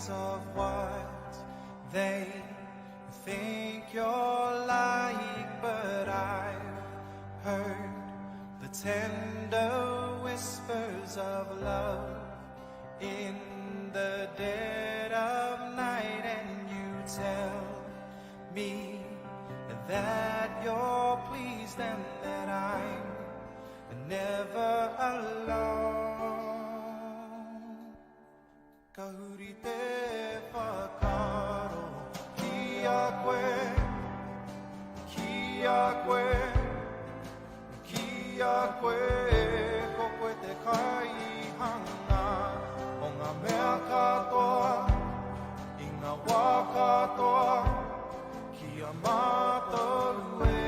memories of what they think you're like, but I've heard the tender whispers of love in the dead of night, and you tell me that you're pleased and that I'm never alone. Kahuri te whakaro ki a koe, ki a koe, ki a koe, ko koe te kaihanga o ngā mea katoa, i ngā wā katoa, ki a mātou e.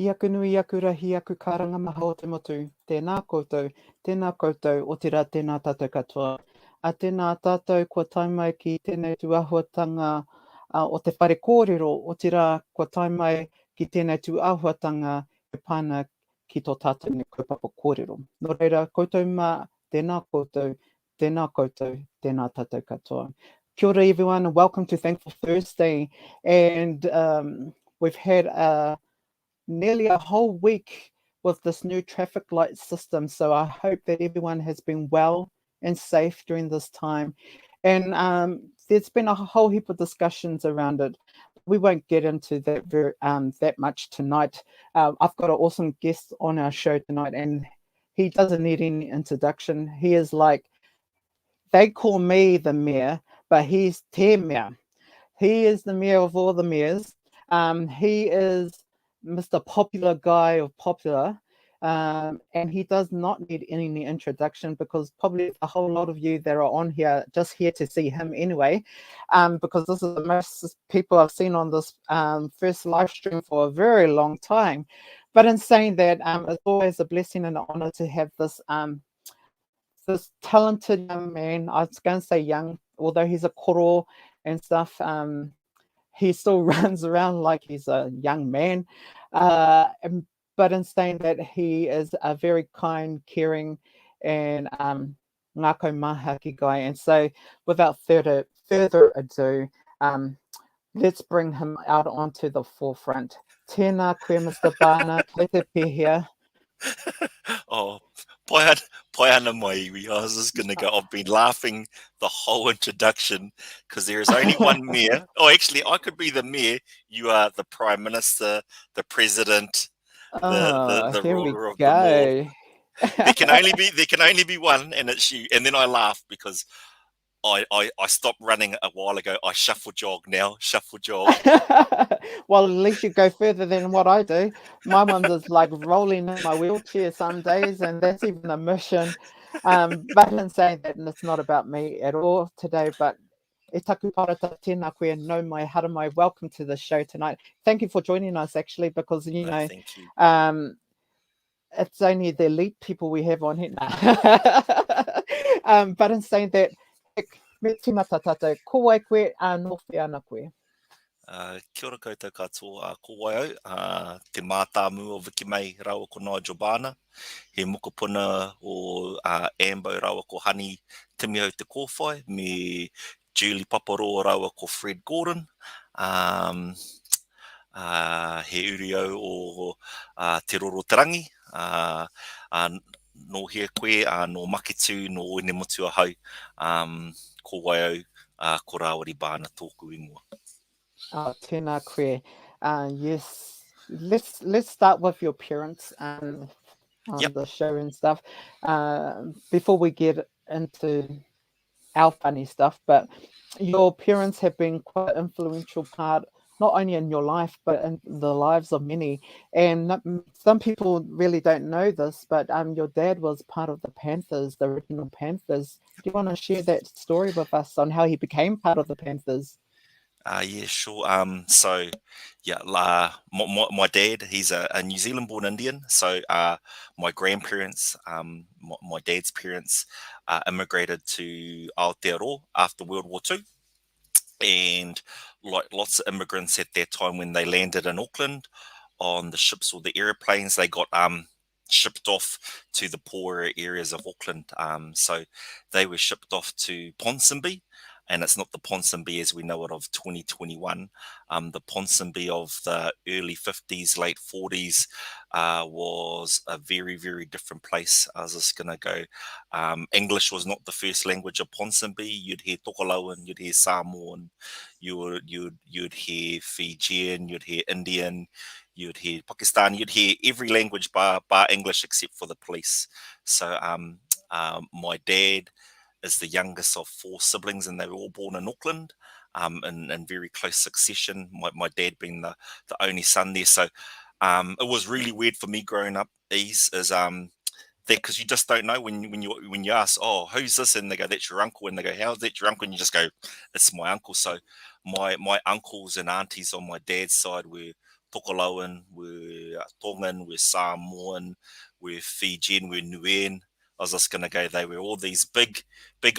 Iaku nui aku rahi aku karanga maha o te motu. Tēnā koutou, o te rā tēnā tātou katoa. A tēnā tātou kua taimai ki tēnei tu āhuatanga o te whare kōrero, o te rā kua taimai ki tēnei tu āhuatanga e pāna ki tō tātou ni kaupapa kōrero. Nō reira, koutou mā, tēnā koutou, tēnā koutou, tēnā tātou katoa. Kia ora everyone, and welcome to Thankful Thursday. And we've had nearly a whole week with this new traffic light system. So I hope that everyone has been well and safe during this time. And there's been a whole heap of discussions around it. We won't get into that that much tonight. I've got an awesome guest on our show tonight, and he doesn't need any introduction. He is like, they call me the mayor, but he's Te Mea. He is the mayor of all the mayors. He is Mr. Popular Guy of Popular. And he does not need any introduction, because probably a whole lot of you that are on here just here to see him anyway, because this is the most people I've seen on this first live stream for a very long time. But in saying that, it's always a blessing and an honor to have this talented young man. I was going to say young, although he's a koro and stuff. He still runs around like he's a young man. But in saying that, he is a very kind, caring, and ngākau mahaki guy. And so, without further ado, let's bring him out onto the forefront. Tēnā koe, Mr. Bhana, kei te pēhea. Oh, pai ana mai, Iwi. I was just going to go. I've been laughing the whole introduction because there is only one mayor. Oh, actually, I could be the mayor. You are the prime minister, the president, the Here we ruler of them go. all. There can only be one, and it's you. And then I laugh because I stopped running a while ago. I shuffle jog now. Shuffle jog. Well, at least you go further than what I do. My one's is like rolling in my wheelchair some days, and that's even a mission. But in saying that, and it's not about me at all today, but e taku parata tēnā koe no mai hara mai. Welcome to the show tonight. Thank you for joining us, actually, because, you know, Thank you. it's only the elite people we have on here. But in saying that, me tīmata tātou, ko wai koe, no whiana koe. Kia ora koutou katoa, ko wai au, te mātāmu o wiki mai rawa ko Iwi Bhana, he mokopuna o Ambo rawa ko Honey Timihau te kōwhai, me Julie Paparo rawa ko Fred Gordon, he uriau o te rorotarangi, no hea koe, no maketu, no ine motu ahau, ko wai au, ko Rawiri Bhana tōku ingoa. Tēnā koe. Yes, let's start with your parents on the show and stuff, before we get into our funny stuff. But your parents have been quite an influential part, not only in your life, but in the lives of many. And some people really don't know this, but your dad was part of the Panthers, the original Panthers. Do you want to share that story with us on how he became part of the Panthers? Yeah, sure. So, yeah, my dad, he's a New Zealand-born Indian. So, my grandparents, my dad's parents, immigrated to Aotearoa after World War II. And like lots of immigrants at that time, when they landed in Auckland on the ships or the airplanes, they got shipped off to the poorer areas of Auckland. So they were shipped off to Ponsonby. And it's not the Ponsonby as we know it of 2021. The Ponsonby of the early 50s, late 40s was a very, very different place. I was just going to go. English was not the first language of Ponsonby. You'd hear Tokelauan, you'd hear Samoan, you'd hear Fijian, you'd hear Indian, you'd hear Pakistani, you'd hear every language bar English except for the police. So my dad is the youngest of 4 siblings, and they were all born in Auckland in very close succession. My dad being the only son there. So it was really weird for me growing up, is that because you just don't know when you ask, oh, who's this? And they go, that's your uncle. And they go, how's that your uncle? And you just go, it's my uncle. So my uncles and aunties on my dad's side were Tokelauan, were Tongan, were Samoan, were Fijian, were Nuan. I was just going to go, they were all these big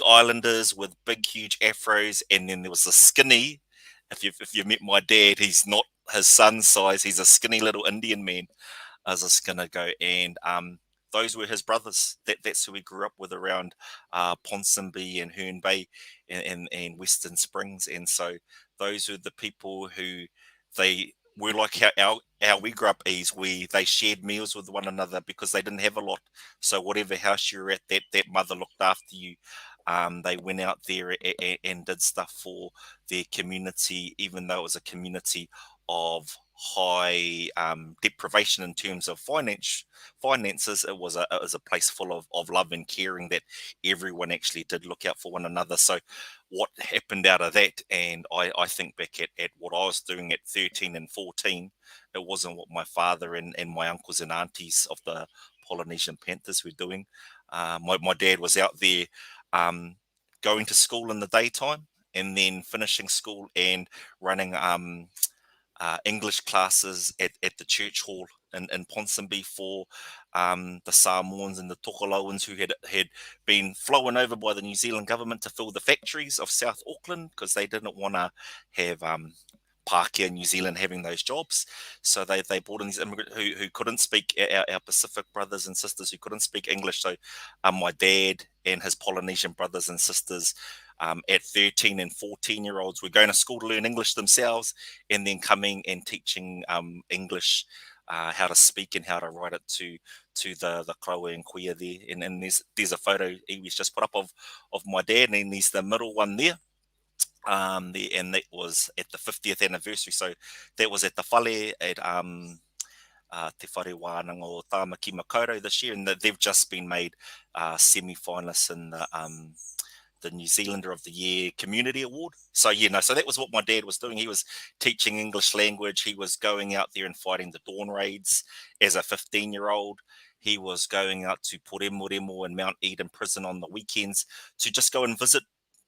islanders with big, huge afros. And then there was a skinny, if you met my dad, he's not his son's size. He's a skinny little Indian man. I was just going to go. And those were his brothers. That's who we grew up with around Ponsonby and Herne Bay and Western Springs. And so those are the people who they were like how we grew up. They shared meals with one another because they didn't have a lot. So whatever house you were at, that mother looked after you. They went out there and did stuff for their community, even though it was a community of high deprivation in terms of finances. It was a place full of love and caring that everyone actually did look out for one another. So what happened out of that, and I think back at what I was doing at 13 and 14, it wasn't what my father and my uncles and aunties of the Polynesian Panthers were doing. My dad was out there going to school in the daytime and then finishing school and running English classes at the church hall in Ponsonby for the Samoans and the Tokolauans who had been flown over by the New Zealand government to fill the factories of South Auckland because they didn't want to have Pākehā New Zealand having those jobs. So they brought in these immigrants who couldn't speak, our Pacific brothers and sisters who couldn't speak English. So my dad and his Polynesian brothers and sisters at 13 and 14-year-olds were going to school to learn English themselves and then coming and teaching English, how to speak and how to write it to the Kraue and Kuia there. And there's a photo Iwi's just put up of my dad, and there's the middle one there. And that was at the 50th anniversary. So that was at the whare at Te Whare whānaunga o Tāmaki Makaurau this year, and they've just been made semi-finalists in the New Zealander of the Year Community Award. So so that was what my dad was doing. He was teaching English language. He was going out there and fighting the dawn raids as a 15-year-old. He was going out to Poremoremo and Mount Eden prison on the weekends to just go and visit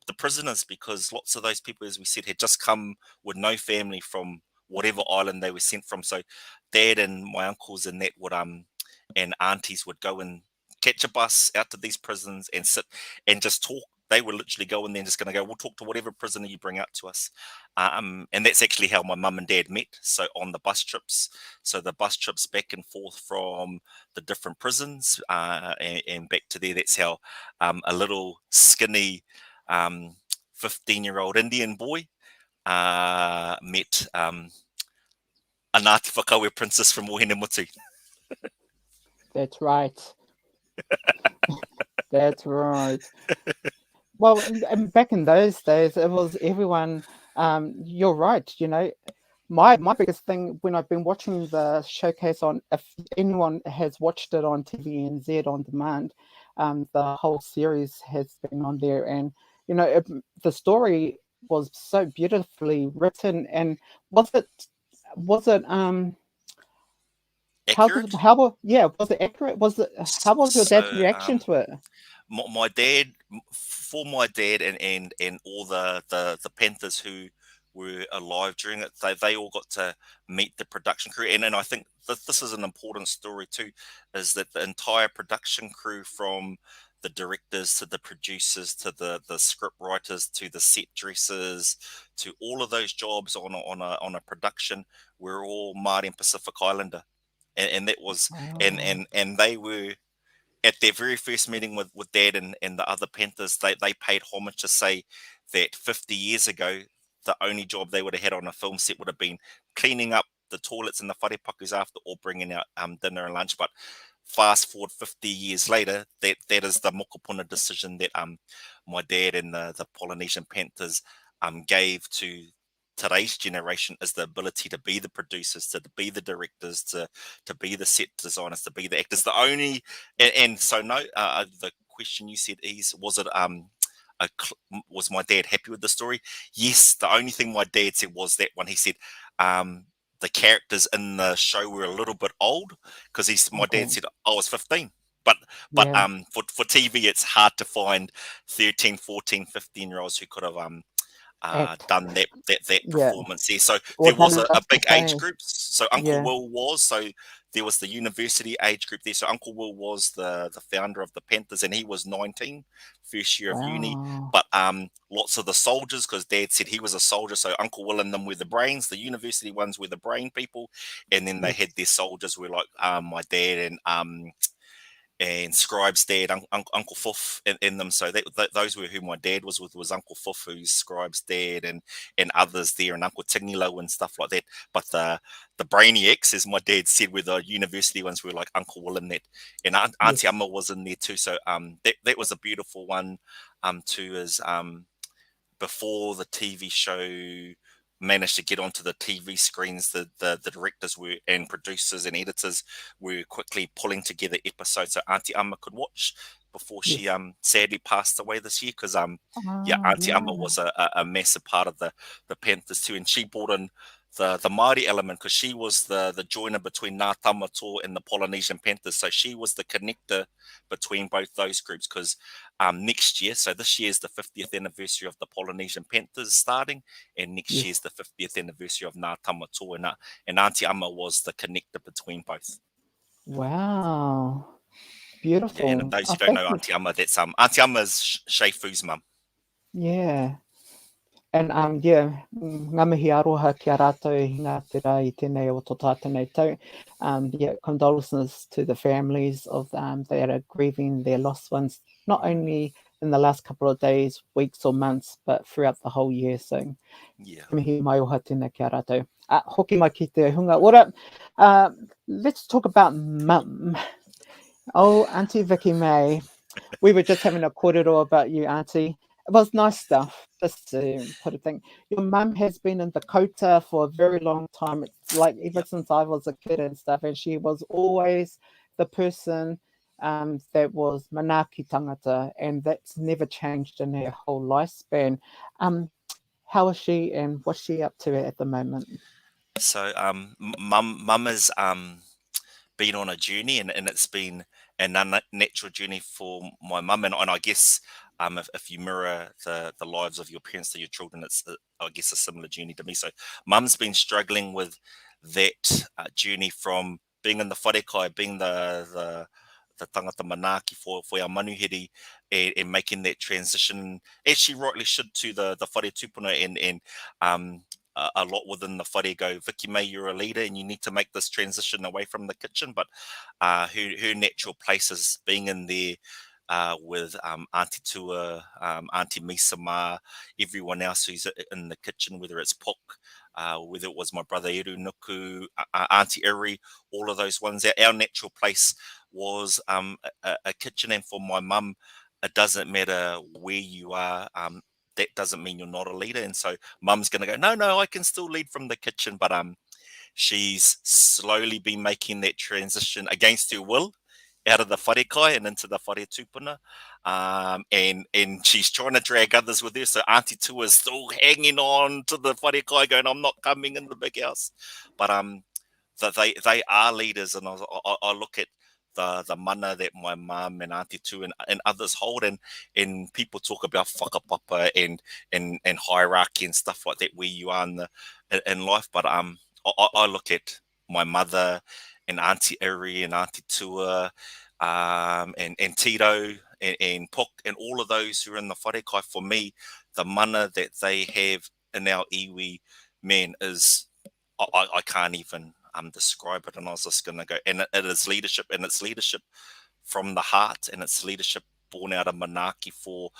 the prisoners, because lots of those people, as we said, had just come with no family from whatever island they were sent from. So dad and my uncles and that would and aunties would go and catch a bus out to these prisons and sit and just talk. They were literally going there and just going to go, we'll talk to whatever prisoner you bring out to us. And that's actually how my mum and dad met. So on the bus trips, the bus trips back and forth from the different prisons and back to there, that's how a little skinny 15-year-old Indian boy met a Ngāti Whakaue princess from Mohenemutu. That's right. That's right. Well, and back in those days, it was everyone. You're right. My biggest thing when I've been watching the showcase on, if anyone has watched it on TVNZ on demand, the whole series has been on there, and the story was so beautifully written. And was it accurate? Was it accurate? How was your dad's reaction to it? My dad and all the Panthers who were alive during it, they all got to meet the production crew, and I think this is an important story too, is that the entire production crew, from the directors to the producers to the script writers to the set dressers to all of those jobs on a production, were all Māori and Pacific Islander, and that was and they were at their very first meeting with Dad and the other Panthers. They paid homage to say that 50 years ago, the only job they would have had on a film set would have been cleaning up the toilets and the wharepakus after, or bringing out dinner and lunch. But fast forward 50 years later, that is the mokopuna decision that my dad and the Polynesian Panthers gave to today's generation, is the ability to be the producers, to be the directors, to be the set designers, to be the actors. The only so no, the question you said is, was it was my dad happy with the story? Yes. The only thing my dad said was that when he said the characters in the show were a little bit old, because my dad said I was 15. But for TV, it's hard to find 13, 14, 15-year-olds who could have done that performance there. So there was a big age group. So Uncle Will was, so there was the university age group there. So Uncle Will was the founder of the Panthers, and he was 19, first year of uni. But lots of the soldiers, because Dad said he was a soldier, so Uncle Will and them were the brains. The university ones were the brain people, and then they had their soldiers were like my dad and Scribe's dad, Uncle Fuff, in them. So those were who my dad was with, was Uncle Fuff, who's Scribe's dad, and others there, and Uncle Tingilo and stuff like that. But the brainiacs, as my dad said, were the university ones, were like Uncle Will and that, and Auntie Amma was in there too. So that was a beautiful one too, is before the TV show managed to get onto the TV screens, the directors were, and producers and editors were quickly pulling together episodes so Auntie Amma could watch before she sadly passed away this year. Because Auntie Amma was a massive part of the Panthers too, and she brought in the Māori element, because she was the joiner between Ngā Tamatoa and the Polynesian Panthers. So she was the connector between both those groups, because next year, so this year is the 50th anniversary of the Polynesian Panthers starting, and next year is the 50th anniversary of Ngā Tamatoa, and Auntie Amma was the connector between both. Wow. Beautiful. Yeah, and those who don't know Auntie Amma, that's Auntie Amma's Shea Fu's mum. Yeah. And ngā mihi aroha ki a rātou i ngā tera I tēnei o tō tātene tau. Condolences to the families of that are grieving their lost ones, not only in the last couple of days, weeks or months, but throughout the whole year. So mihi mai oha tēnei ki a rātou. Hoki mai ki te hunga. Ora, let's talk about mum. Oh, Auntie Vicky May. We were just having a korero about you, Auntie. It was nice stuff, just to put a thing. Your mum has been in the kota for a very long time. It's like ever since I was a kid and stuff, and she was always the person that was manaaki tangata, and that's never changed in her whole lifespan. How is she, and what's she up to at the moment? So mum has been on a journey, and it's been an unnatural journey for my mum, and I guess if you mirror the lives of your parents to your children, it's I guess a similar journey to me. So mum's been struggling with that journey from being in the wharekai, being the tangata manaaki for our manuhiri, and making that transition, as she rightly should, to the whare tupuna, and a lot within the whare go, Vicky May, you're a leader and you need to make this transition away from the kitchen. But her natural place is being in there with Auntie Tua, Auntie Misama, everyone else who's in the kitchen, whether it's Pok, whether it was my brother Eru Nuku, Auntie Iwi, all of those ones. Our natural place was a kitchen, and for my mum, it doesn't matter where you are. That doesn't mean you're not a leader, and so mum's going to go, no, I can still lead from the kitchen, but she's slowly been making that transition against her will out of the wharekai and into the whare tupuna, and she's trying to drag others with her. So Auntie Tua is still hanging on to the wharekai, going, I'm not coming in the big house. But they are leaders, and I look at the mana that my mum and Auntie Tua and others hold, and people talk about whakapapa and hierarchy and stuff like that, where you are in life. But I look at my mother and Auntie Iwi and Auntie Tua, and Tito and Pok, and all of those who are in the wharekai. For me, the mana that they have in our iwi, man, is I can't even describe it. And I was just going to go, and it is leadership, and it's leadership from the heart, and it's leadership born out of manaaki for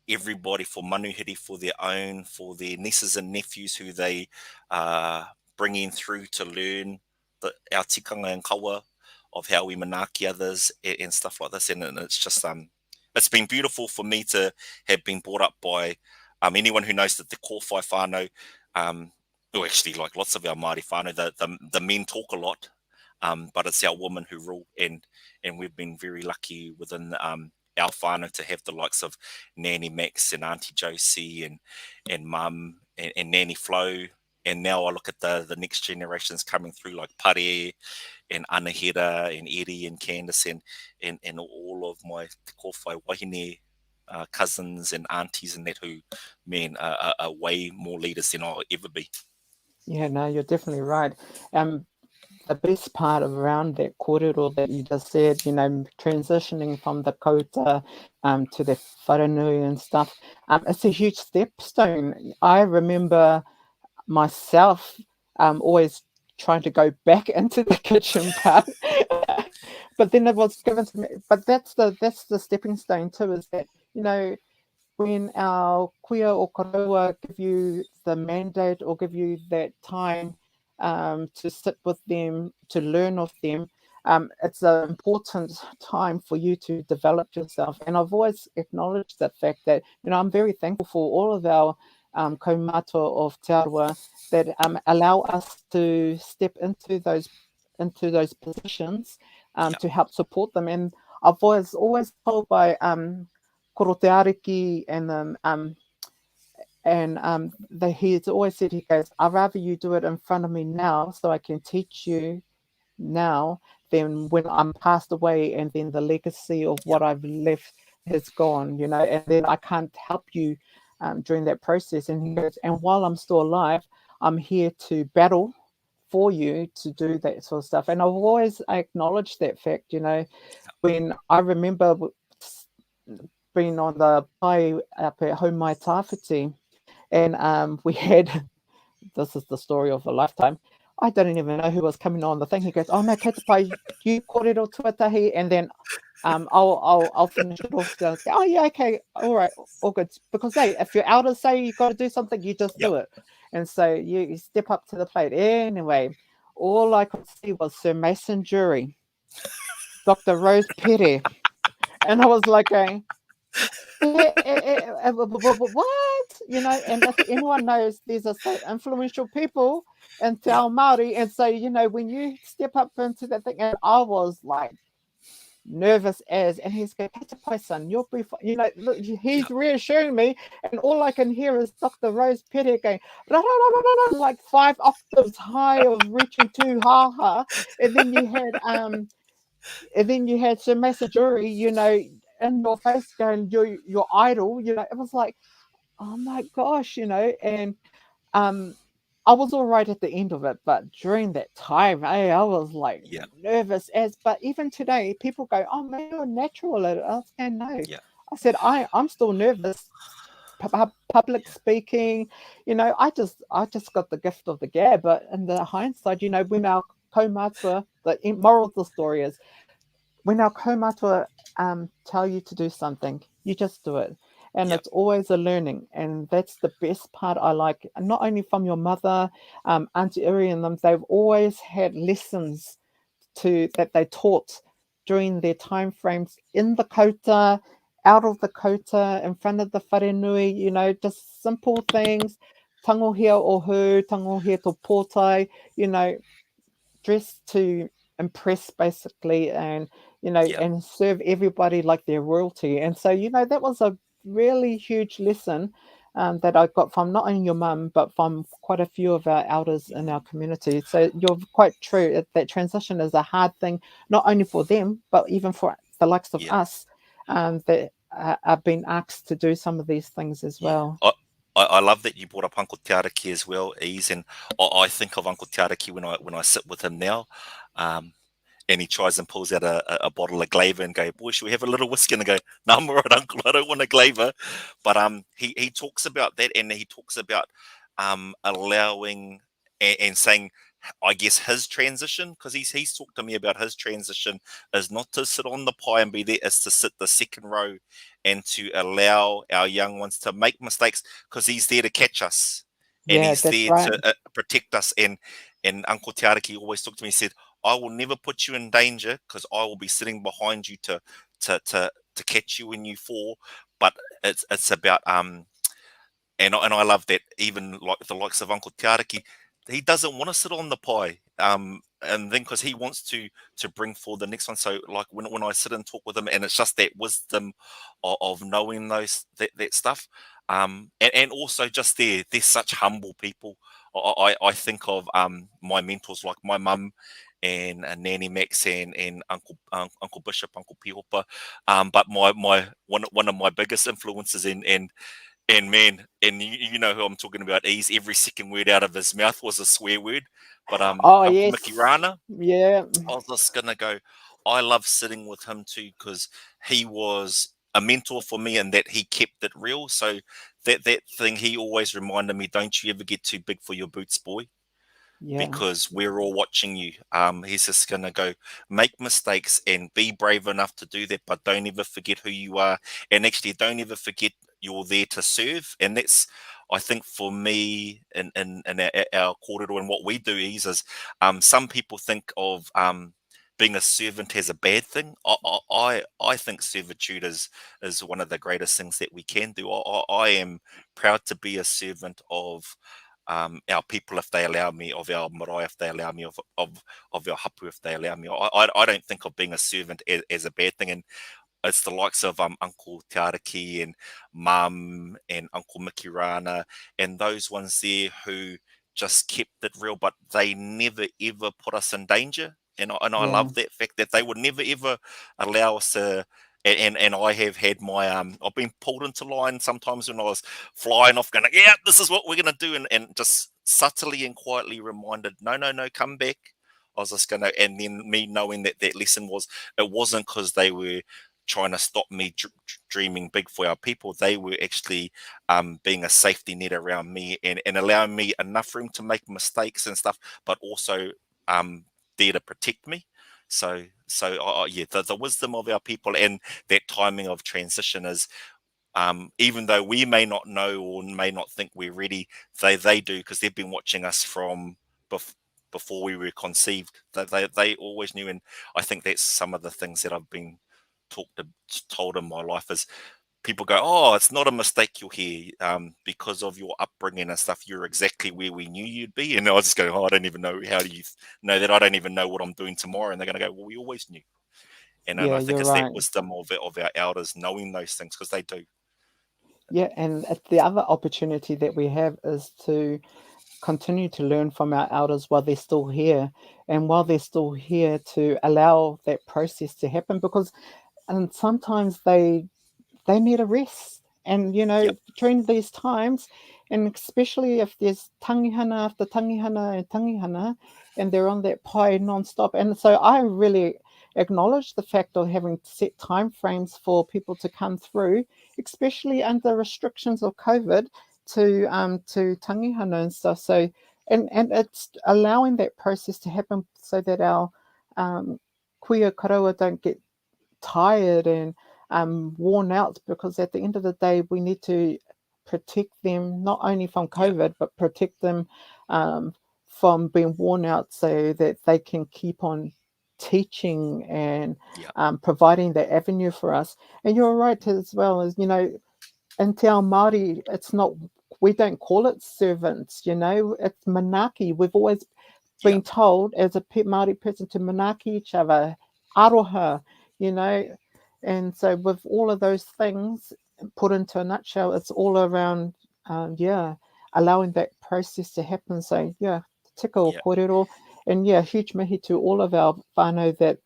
everybody, for manuhiri, for their own, for their nieces and nephews who they bring in through to learn our tikanga and kawa of how we manaaki others and stuff like this. And it's just it's been beautiful for me to have been brought up by anyone who knows that the kōwhai whānau, well, actually, like lots of our Māori whānau, the men talk a lot, but it's our women who rule, and we've been very lucky within our whānau to have the likes of Nanny Max and Auntie Josie and Mum and Nanny Flo. And now I look at the next generations coming through, like Pare and Anahera and Eddie and Candice and all of my te kōwhai wahine cousins and aunties and that, who, man, are way more leaders than I'll ever be. Yeah, no, you're definitely right. The best part around that korero that you just said, transitioning from the kota to the wharenui and stuff, it's a huge stepstone. I remember myself always trying to go back into the kitchen part. but then it was given to me. But that's the stepping stone too. Is that, you know, when our kuia or korero give you the mandate or give you that time to sit with them, to learn of them, it's an important time for you to develop yourself. And I've always acknowledged the fact that, you know, I'm very thankful for all of our kaumātua of Te Arawa that allow us to step into those positions Yeah, to help support them. And I've always told by koro te ariki he's always said, he goes, I'd rather you do it in front of me now so I can teach you now than when I'm passed away and then the legacy of yeah, what I've left has gone, you know, and then I can't help you during that process. And he goes, and while I'm still alive, I'm here to battle for you to do that sort of stuff. And I've always acknowledged that fact, you know, when I remember being on the pai up at home mai tawhiti, and we had this is the story of a lifetime. I didn't even know who was coming on the thing. He goes, "Oh no, kei te pai, you korero tuatahi," and then I'll finish it off. So, oh yeah, okay, all right, all good. Because hey, if your elders say you got to do something, you just yeah. do it, and so you step up to the plate. Anyway, all I could see was Sir Mason Jury, Dr. Rose Pere, and I was like going, what? You know, and if anyone knows, these are so influential people in Te Yeah, Ao Māori. And so, you know, when you step up into that thing, and I was like nervous as, and he's going, "Kata pai, son, you'll be fine." You know, look, yeah, he's reassuring me, and all I can hear is Dr. Rose Pere going, "Ra, ra, ra, ra, ra, ra," like 5 octaves high of reaching to ha. And then you had Sir Massaguri, you know, in your face going, "You're your idol," you know. It was like, oh my gosh, you know, and um I was all right at the end of it, but during that time, I was like yeah, nervous as. But even today, people go, "Oh man, you're natural at it." I was going, "No," yeah, I said, I'm still nervous. Public speaking, you know, I just got the gift of the gab. But in the hindsight, you know, when our kaumātua, the moral of the story is, when our kaumātua tell you to do something, you just do it. And yeah, it's always a learning. And that's the best part I like, and not only from your mother, Auntie Iri and them, they've always had lessons that they taught during their time frames in the kota, out of the kota, in front of the wharenui, you know, just simple things. Tangohia o hu, tangohia to pōtai, you know, dressed to impress basically, and you know, yeah, and serve everybody like their royalty. And so, you know, that was a really huge lesson that I got from not only your mum but from quite a few of our elders in our community. So you're quite true, that transition is a hard thing, not only for them but even for the likes of yeah, us that are being asked to do some of these things as yeah. well. I love that you brought up Uncle Te Ariki as well, Ease, and I think of Uncle Te Ariki when I sit with him now. Um, and he tries and pulls out a bottle of Glaver and go, "Boy, should we have a little whiskey?" And I go, "No, I'm all right, Uncle. I don't want a Glaver." But he talks about that, and he talks about allowing and saying, I guess, his transition, because he's talked to me about his transition is not to sit on the pie and be there, is to sit the second row and to allow our young ones to make mistakes, because he's there to catch us and Yeah, he's that's there right. to protect us. And Uncle Te Ariki always talked to me. He said, "I will never put you in danger because I will be sitting behind you to catch you when you fall." But it's about and I love that, even like the likes of Uncle Te Ariki, he doesn't want to sit on the pie. And then because he wants to bring forward the next one. So like when I sit and talk with him, and it's just that wisdom of knowing that stuff. And also just they're such humble people. I think of my mentors like my mum and Nanny Max and Uncle Bishop, Uncle Pihopa. But my one of my biggest influences and man, and you know who I'm talking about. He's every second word out of his mouth was a swear word. But Oh Uncle Mickey yes, Rana, yeah. I was just gonna go. I love sitting with him too because he was a mentor for me, and that he kept it real. So that thing he always reminded me: don't you ever get too big for your boots, boy. Yeah. because we're all watching you. He's just going to go make mistakes and be brave enough to do that, but don't ever forget who you are. And actually, don't ever forget you're there to serve. And that's, I think, for me in our korero and what we do is some people think of being a servant as a bad thing. I think servitude is one of the greatest things that we can do. I am proud to be a servant of our people if they allow me, of our marae if they allow me, of our hapu if they allow me. I don't think of being a servant as a bad thing. And it's the likes of Uncle Te Araki and Mum and Uncle Mickey Rana and those ones there who just kept it real, but they never ever put us in danger. And I Yeah. love that fact that they would never ever allow us to. And I have had my I've been pulled into line sometimes when I was flying off, going, yeah, this is what we're gonna do, and just subtly and quietly reminded, no, come back. I was just gonna, and then me knowing that that lesson was, it wasn't because they were trying to stop me dreaming big for our people. They were actually being a safety net around me and allowing me enough room to make mistakes and stuff, but also there to protect me. So yeah, the wisdom of our people and that timing of transition is, even though we may not know or may not think we're ready, they do, because they've been watching us from before we were conceived. They always knew, and I think that's some of the things that I've been told in my life is people go, oh, it's not a mistake you're here, because of your upbringing and stuff. You're exactly where we knew you'd be. And I was just going, oh, I don't even know, how do you know that? I don't even know what I'm doing tomorrow. And they're going to go, well, we always knew. And Yeah, I think you're it's that right. wisdom of our elders knowing those things, because they do. Yeah, and the other opportunity that we have is to continue to learn from our elders while they're still here, and while they're still here, to allow that process to happen, because and sometimes they need a rest. And Yep. during these times, and especially if there's tangihana after tangihana and tangihana, and they're on that pai non-stop. And so I really acknowledge the fact of having set time frames for people to come through, especially under restrictions of COVID, to tangihana and stuff. So and it's allowing that process to happen so that our kuia karaua don't get tired and worn out, because at the end of the day, we need to protect them not only from Yep. COVID, but protect them um, from being worn out, so that they can keep on teaching and Yep. providing the avenue for us. And you're right as well, as in Te Ao Māori, it's not, we don't call it servants, it's manaki. We've always Yep. been told as a Māori person to manaki each other, aroha, you know. And so with all of those things put into a nutshell, it's all around, yeah, allowing that process to happen. So yeah, tika o Yep. korero. And yeah, huge mihi to all of our whānau that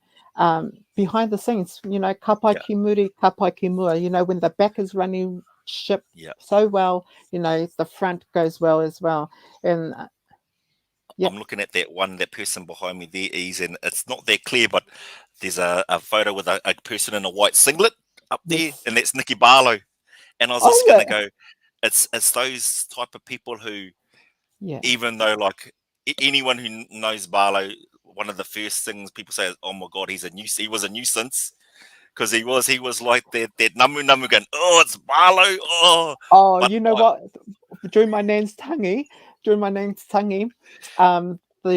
behind the scenes, kapai Yep. ki muri, kapai ki mua, when the back is running ship Yep. so well, the front goes well as well. And yeah, I'm looking at that person behind me there, Ease, and it's not that clear, but there's a photo with a person in a white singlet up there, yes. and that's Nikki Barlow. And I was Oh just gonna yeah, go, it's those type of people who, yeah. even though like anyone who knows Barlow, one of the first things people say is, oh my god, he was a nuisance, because he was like that namu going, oh, it's Barlow, oh, Oh, but you know what? During my nan's tangi, there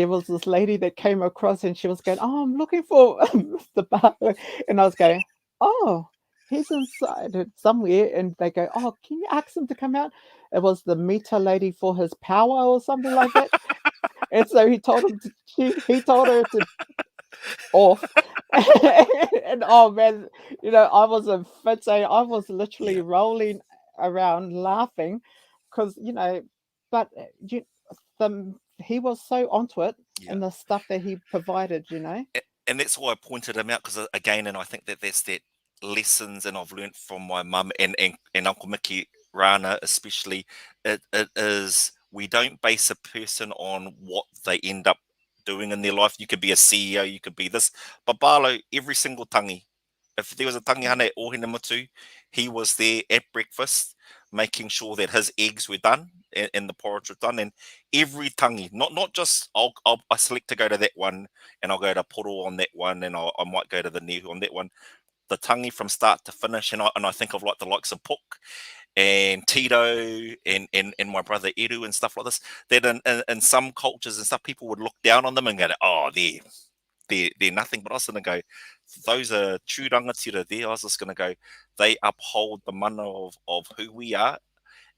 was this lady that came across, and she was going, "Oh, I'm looking for Mr. Barlow," and I was going, "Oh, he's inside it somewhere." And they go, "Oh, can you ask him to come out?" It was the meter lady for his power or something like that. And so he told her to off. And oh man, I was a fit. So I was literally yeah, rolling around laughing, because but he was so onto it, yeah. and the stuff that he provided. And that's why I pointed him out, because again, and I think that's that lessons, and I've learnt from my mum and Uncle Mickey Rana especially. It is, we don't base a person on what they end up doing in their life. You could be a CEO, you could be this, but Barlow, every single tangi. If there was a tangi hana at Ohinamatu, he was there at breakfast. making sure that his eggs were done and the porridge was done. And every tangi, not just I select to go to that one, and I'll go to poro on that one, and I might go to the nehu on that one. The tangi from start to finish, and I think of like the likes of Puck and Tito and my brother Edu and stuff like this, that in some cultures and stuff, people would look down on them and go, oh, they're nothing. But I was going to go, those are true rangatira there. I was just going to go, they uphold the mana of who we are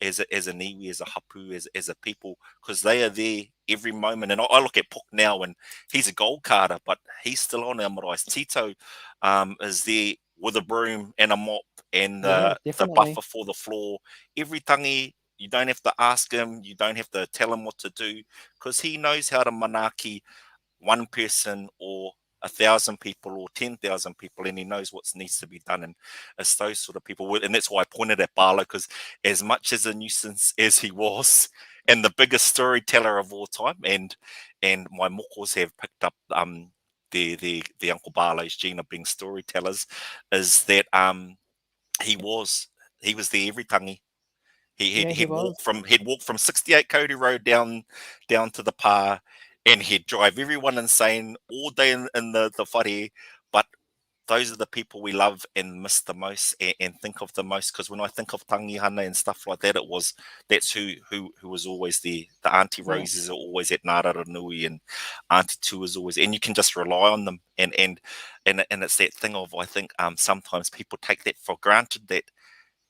as an iwi, as a hapu, as a people, because they are there every moment. And I look at Puck now, and he's a gold carder, but he's still on our marae. Tito is there with a broom and a mop and Yeah, the definitely. buffer for the floor. Every tangi, you don't have to ask him, you don't have to tell him what to do, because he knows how to manaki one person or 1,000 people or 10,000 people, and he knows what needs to be done. And it's those sort of people, and that's why I pointed at Barlow, because as much as a nuisance as he was, and the biggest storyteller of all time, and my mokos have picked up the Uncle Barlow's gene of being storytellers, is that he was there every tangi. Yeah, he was. He'd walk from 68 Cody Road down to the pa, and he'd drive everyone insane all day in the whare. But those are the people we love and miss the most, and think of the most, because when I think of tangihana and stuff like that, that's who was always there. The Auntie Yeah, Roses are always at Ngārara Nui, and Auntie Tu is always, and you can just rely on them. And it's that thing of, I think sometimes people take that for granted, that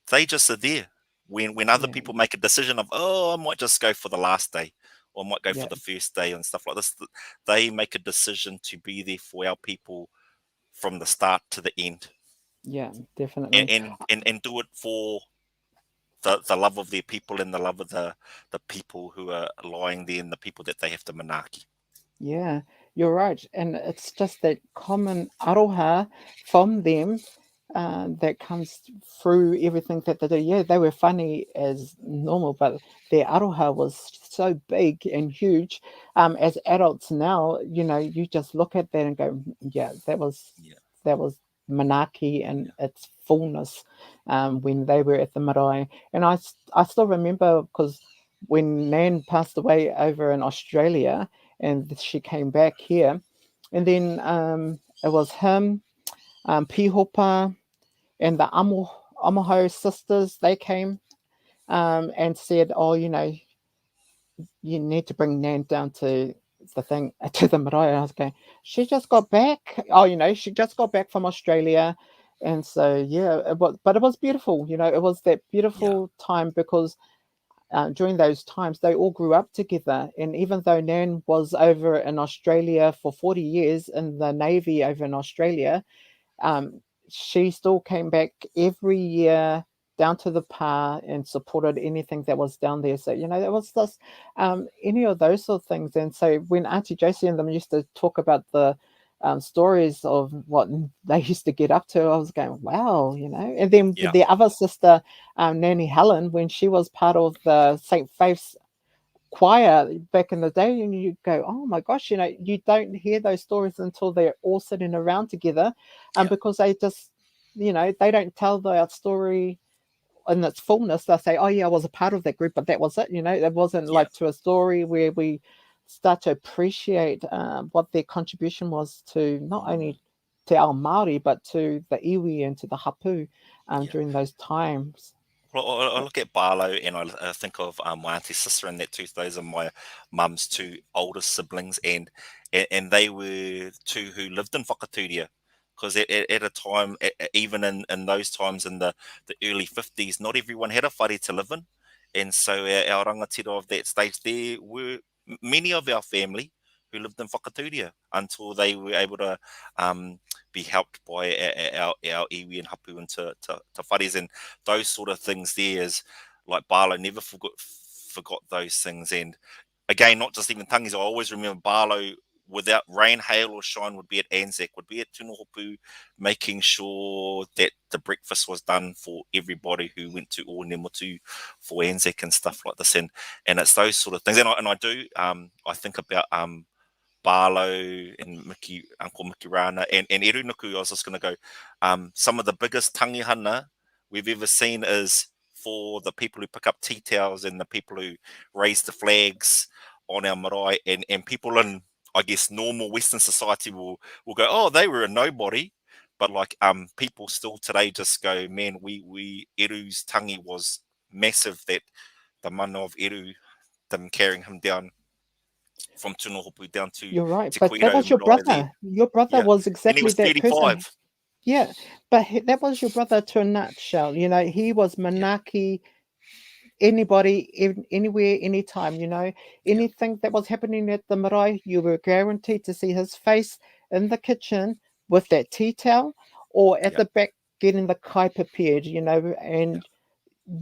they just are there when other yeah, people make a decision of, oh, I might just go for the last day, or I might go for yeah, the first day and stuff like this. They make a decision to be there for our people from the start to the end, yeah, and definitely. and do it for the love of their people and the love of the people who are lying there and the people that they have to manaki. Yeah, you're right. And it's just that common aroha from them that comes through everything that they do. Yeah, they were funny as normal, but their aroha was so big and huge. As adults now, you just look at that and go, yeah, Yeah, that was manaki and yeah, its fullness when they were at the marae. And I still remember because when Nan passed away over in Australia, and she came back here. And then it was him, Pihopa, and the Amaho sisters. They came and said, "Oh, you need to bring Nan down to the thing to the marae." And I was going, "She just got back. Oh, she just got back from Australia." And so, yeah, but it was beautiful. It was that yeah, beautiful time because during those times, they all grew up together. And even though Nan was over in Australia for 40 years in the Navy over in Australia, um, she still came back every year down to the pa and supported anything that was down there. So, there was just any of those sort of things. And so when Auntie Josie and them used to talk about the stories of what they used to get up to, I was going, wow. And then with yeah, the other sister, Nanny Helen, when she was part of the St. Faith's choir back in the day, and you go, oh my gosh, you don't hear those stories until they're all sitting around together, yeah, because they just, they don't tell their story in its fullness. They'll say, oh yeah, I was a part of that group, but that was it. It wasn't yeah, like to a story where we start to appreciate what their contribution was to not mm, only to our Māori, but to the iwi and to the hapu yeah. during those times. Well, I look at Barlow, and I think of my auntie sister and that too. Those are my mum's two oldest siblings, and they were two who lived in Whakatūria. Because at a time, even in those times in the early 50s, not everyone had a whare to live in. And so our rangatira of that stage there were many of our family who lived in Whakatūria until they were able to um, be helped by our iwi and hapu into to whares. And those sort of things there is like Barlow never forgot those things. And again, not just even tangis, I always remember Barlow without rain, hail or shine would be at Anzac, would be at Tunuhopu, making sure that the breakfast was done for everybody who went to Ōnemotu for Anzac and stuff like this. And it's those sort of things. And I do I think about Barlow and Uncle Mickey Rana and Erunuku. I was just going to go, some of the biggest tangihana we've ever seen is for the people who pick up tea towels and the people who raise the flags on our marae, and people in, I guess, normal Western society will go, oh, they were a nobody. But like people still today just go, man, we Eru's tangi was massive, that the mana of Eru, them carrying him down from Tunohopu down You're right, to but that Koiro was your Marae there. brother. Your brother Yeah. was And he exactly was that person. 35. Yeah, but that was your brother to a nutshell. You know, he was Yeah. manaki anybody, anywhere, anytime. You know, Yeah. anything that was happening at the marae, you were guaranteed to see his face in the kitchen with that tea towel, or at Yeah. the back getting the kai prepared. You know, Yeah. and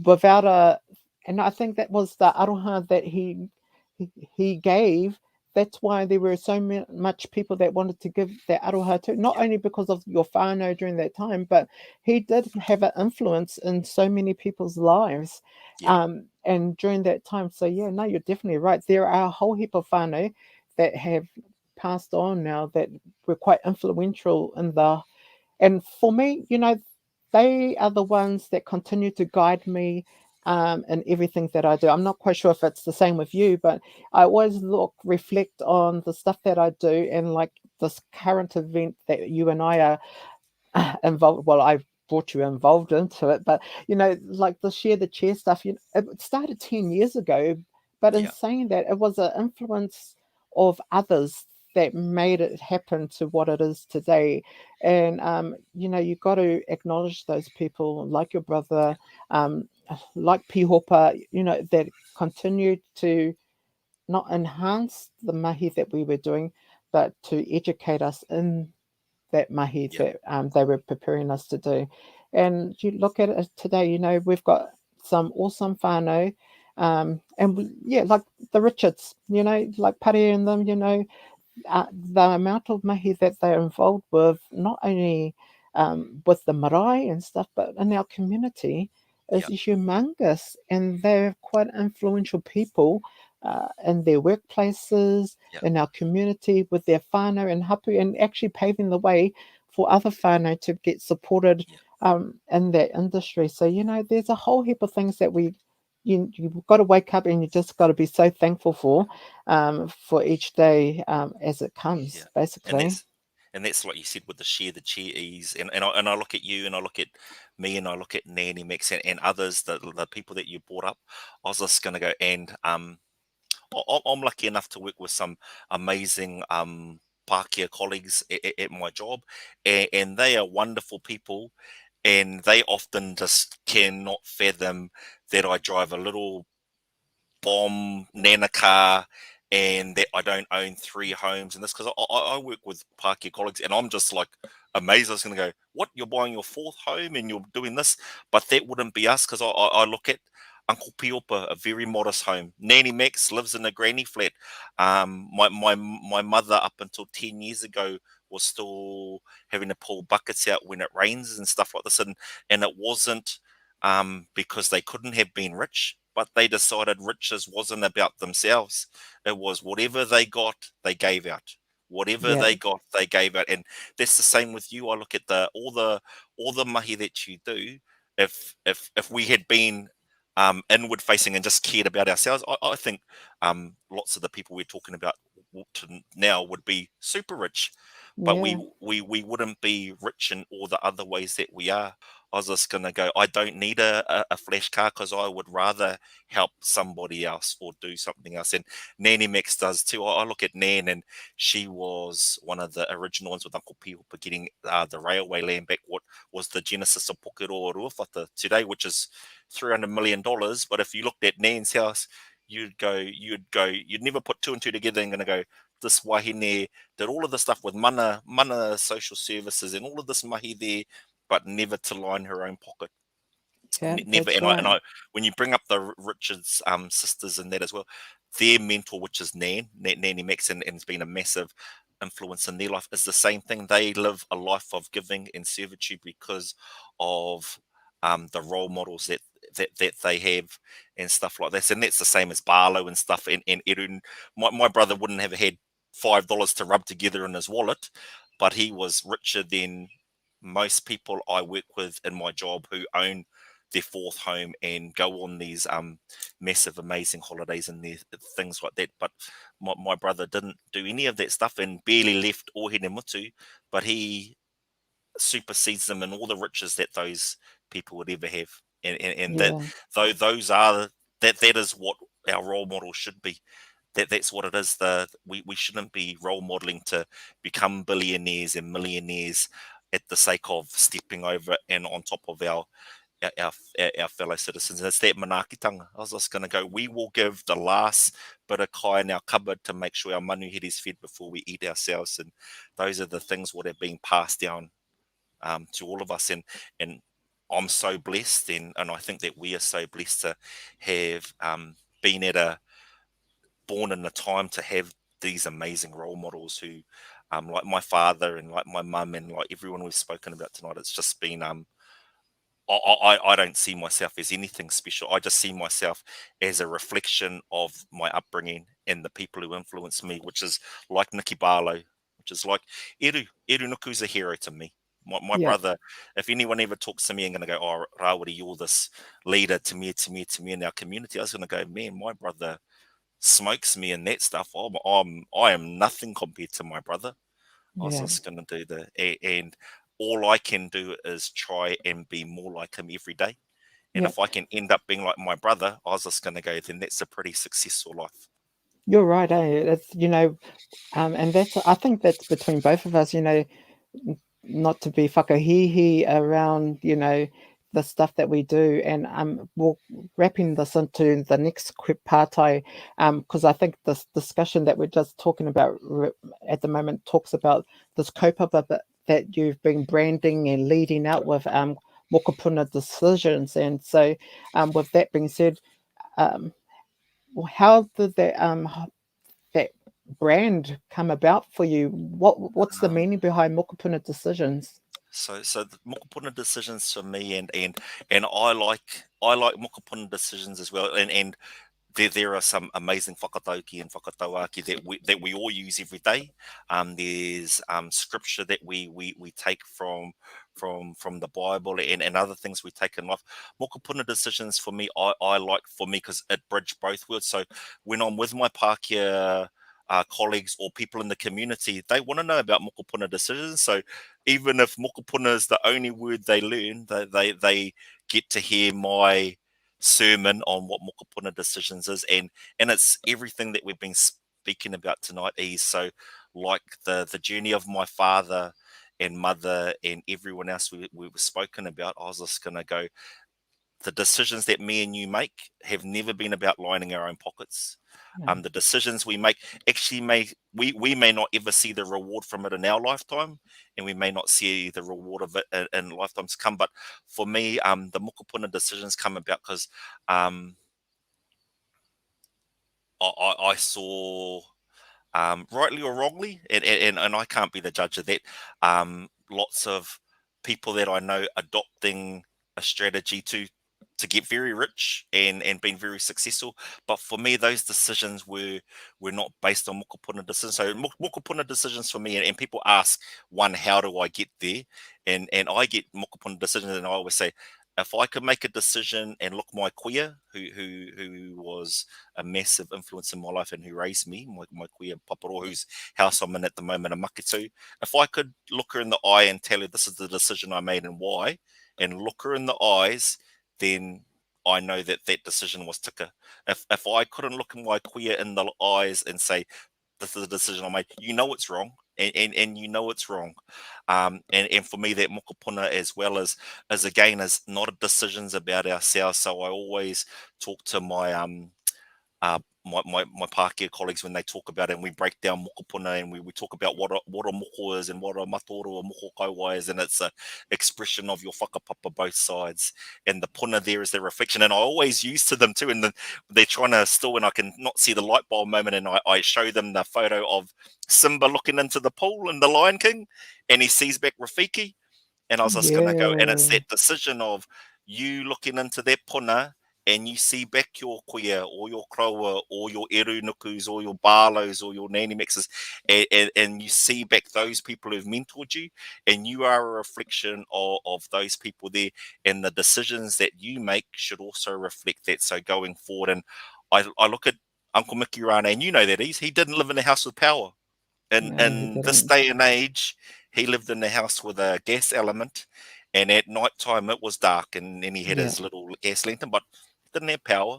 without a, and I think that was the aroha that he gave. That's why there were so much people that wanted to give that aroha to, not Yeah. only because of your whānau during that time, but he did have an influence in so many people's lives Yeah. and during that time. So yeah, no, you're definitely right. There are a whole heap of whānau that have passed on now that were quite influential in the, and for me, you know, they are the ones that continue to guide me in everything that I do. I'm not quite sure if it's the same with you, but I always reflect on the stuff that I do, and like this current event that you and I are involved. Well, I've brought you involved into it, but you know, like the share the chair stuff. You know, it started 10 years ago, but in Yeah. saying that, it was an influence of others that made it happen to what it is today. And you know, you got to acknowledge those people, like your brother, um, like Pihopa, you know, that continued to not enhance the mahi that we were doing, but to educate us in that mahi Yeah. that they were preparing us to do. And you look at it today, you know, we've got some awesome whānau, and yeah, like the Richards, you know, like Pari and them, you know, the amount of mahi that they're involved with, not only with the marae and stuff, but in our community is Yeah. humongous. And they're quite influential people in their workplaces, Yeah. in our community, with their whānau and hapu, and actually paving the way for other whānau to get supported Yeah. in that industry. So, you know, there's a whole heap of things that you've got to wake up and you just got to be so thankful for each day as it comes, Yeah. And basically. that's like you said with the share the chair ease, and I look at you, and I look at me, and I look at Nanny Max, and others, the people that you brought up. I was just gonna go, and I'm lucky enough to work with some amazing Pākehā colleagues at my job, and they are wonderful people, and they often just cannot fathom that I drive a little bomb nana car and that I don't own 3 homes and this, because I work with Pākehā colleagues, and I'm just like amazed. I was going to go, what, you're buying your 4th home and you're doing this? But that wouldn't be us, because I look at Uncle Piopa, a very modest home. Nanny Max lives in a granny flat. My mother, up until 10 years ago, was still having to pull buckets out when it rains and stuff like this, and it wasn't because they couldn't have been rich, but they decided riches wasn't about themselves. It was whatever they got, they gave out. Whatever Yeah, they got, they gave out, and that's the same with you. I look at all the mahi that you do. If we had been inward facing and just cared about ourselves, I think lots of the people we're talking about now would be super rich, but we yeah, we wouldn't be rich in all the other ways that we are. I was just gonna go, I don't need a flash car, because I would rather help somebody else or do something else. And Nanny Max does too. I look at Nan, and she was one of the original ones with Uncle Pio for getting the railway land back. What was the genesis of Pokero Ruawhata today, which is $300 million. But if you looked at Nan's house, you'd never put two and two together and gonna go, this wahine did all of the stuff with mana social services and all of this mahi there, but never to line her own pocket. yeah, Never. that's And right. I when you bring up the Richards sisters and that as well, their mentor, which is Nanny Max, and has been a massive influence in their life, is the same thing. They live a life of giving and servitude because of the role models that they have and stuff like this. And that's the same as Barlow and stuff, and Erun. My brother wouldn't have had $5 to rub together in his wallet, but he was richer than most people I work with in my job who own their fourth home and go on these massive, amazing holidays and things like that. But my brother didn't do any of that stuff and barely left Ohene Mutu, but he supersedes them in all the riches that those people would ever have. And that Yeah. though those are that is what our role model should be. That's what it is. We shouldn't be role modeling to become billionaires and millionaires at the sake of stepping over and on top of our fellow citizens. And it's that manaakitanga. I was just going to go, we will give the last bit of kai in our cupboard to make sure our manuhiri is fed before we eat ourselves. And those are the things that are being passed down to all of us. And I'm so blessed, and I think that we are so blessed to have been born in a time to have these amazing role models who, like my father and like my mum and like everyone we've spoken about tonight. It's just been I don't see myself as anything special. I just see myself as a reflection of my upbringing and the people who influenced me, which is like Nicky Barlow, which is like Eru Nuku's a hero to me. My Yeah. brother, if anyone ever talks to me, I'm going to go, oh, Rawiri, you're this leader to me in our community. I was going to go, man, my brother smokes me and that stuff. I am nothing compared to my brother. I was Yeah. just going to do and all I can do is try and be more like him every day. And Yeah. if I can end up being like my brother, I was just going to go, then that's a pretty successful life. You're right, eh? It's, and that's, I think that's between both of us, not to be whakahihi around, the stuff that we do. And we'll wrapping this into the next partai, because I think this discussion that we're just talking about at the moment talks about this kaupapa that you've been branding and leading out with mokopuna decisions. And so with that being said, how did that brand come about for you? What's the Um, meaning behind mokopuna decisions? so the mokopuna decisions for me, and I like mokopuna decisions as well, and there are some amazing whakatauki and whakatauaki that we all use every day. There's scripture that we take from the Bible and other things we take in life. Mokopuna decisions for me, I like for me because it bridges both worlds. So when I'm with my Pākehā colleagues or people in the community, they want to know about mokopuna decisions. So even if mokopuna is the only word they learn, they get to hear my sermon on what mokopuna decisions is, and it's everything that we've been speaking about tonight. Is so like the journey of my father and mother and everyone else we've spoken about. I was just gonna go, the decisions that me and you make have never been about lining our own pockets. Yeah. The decisions we make actually we may not ever see the reward from it in our lifetime, and we may not see the reward of it in lifetimes to come. But for me, the mokopuna decisions come about because I saw, rightly or wrongly, and I can't be the judge of that. Lots of people that I know adopting a strategy to get very rich and being very successful. But for me, those decisions were not based on mokopuna decisions. So mokopuna decisions for me, and people ask, one, how do I get there? And I get mokopuna decisions, and I always say, if I could make a decision and look my kuia, who was a massive influence in my life and who raised me, my kuia paparo, whose house I'm in at the moment, a Makitu, if I could look her in the eye and tell her this is the decision I made and why, and look her in the eyes, then I know that that decision was tika. If I couldn't look my kuia in the eyes and say, this is the decision I made, you know it's wrong, and you know it's wrong. And for me, that mokopuna as well as again is not decisions about ourselves. So I always talk to my Pākehā colleagues when they talk about it, and we break down mokopuna, and we talk about what a moko is and what a mataoro or moko kaua is, and it's a expression of your whakapapa both sides, and the puna there is the reflection. And I always use to them too, and they're trying to still, and I can not see the light bulb moment, and I show them the photo of Simba looking into the pool in The Lion King, and he sees back Rafiki, and I was just going to go, and it's Yeah. that decision of you looking into that puna and you see back your kuia or your kroa or your eru nukus or your barlows or your nanny mixes, and you see back those people who've mentored you, and you are a reflection of those people there, and the decisions that you make should also reflect that. So going forward, and I look at Uncle Mickey Rana, and you know that he didn't live in a house with power. No, he In this didn't. day and age, he lived in a house with a gas element, and at night time it was dark, and then he had Yeah, his little gas lantern, but didn't have power.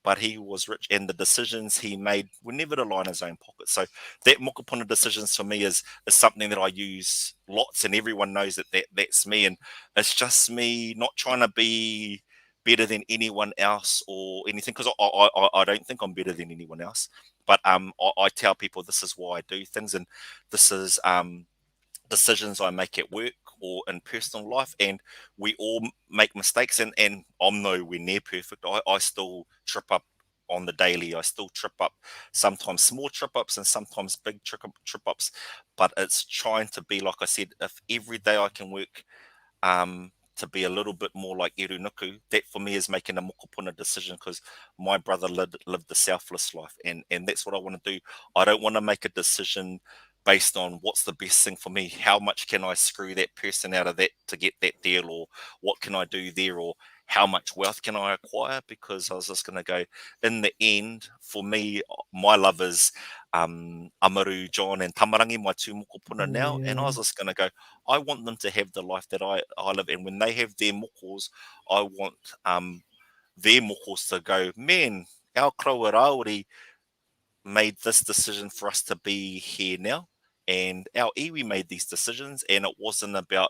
But he was rich, and the decisions he made were never to line his own pocket. So that mokopuna decisions for me is something that I use lots, and everyone knows that's me, and it's just me not trying to be better than anyone else or anything, because I don't think I'm better than anyone else. But I tell people this is why I do things, and this is decisions I make at work or in personal life, and we all make mistakes, and I'm nowhere near perfect. I still trip up on the daily. I still trip up, sometimes small trip ups and sometimes big trip ups, but it's trying to be, like I said, if every day I can work to be a little bit more like Erunuku, that for me is making a mokopuna decision, because my brother lived the selfless life, and that's what I want to do. I don't want to make a decision based on what's the best thing for me. How much can I screw that person out of that to get that deal, or what can I do there, or how much wealth can I acquire? Because I was just going to go, in the end, for me, my love is Amaru, John, and Tamarangi, my two mokopuna now, and I yeah, was just going to go, I want them to have the life that I live. And when they have their mokos, I want their mokos to go, man, our Kraua Raori made this decision for us to be here now. And our iwi made these decisions, and it wasn't about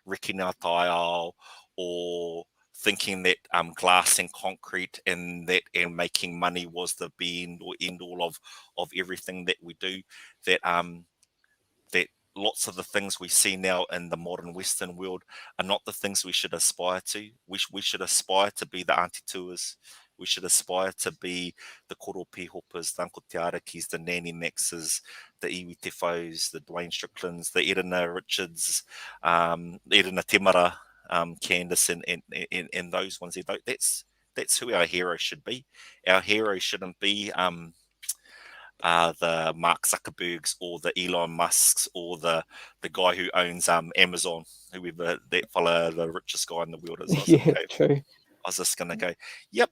wrecking our taiao or thinking that glass and concrete and making money was the be end all of everything that we do. That that lots of the things we see now in the modern Western world are not the things we should aspire to. We should aspire to be the Auntie Tuas. We should aspire to be the Koro Pihopas, the Uncle Te Arakis, the Nanny Maxes, the Iwi Te Whaus, the Dwayne Stricklands, the Irina Richards, Irina Temara, Candice, and those ones. That's who our hero should be. Our hero shouldn't be the Mark Zuckerbergs or the Elon Musks or the guy who owns Amazon, whoever that fella, the richest guy in the world is. yeah, true. I was just gonna go, yep.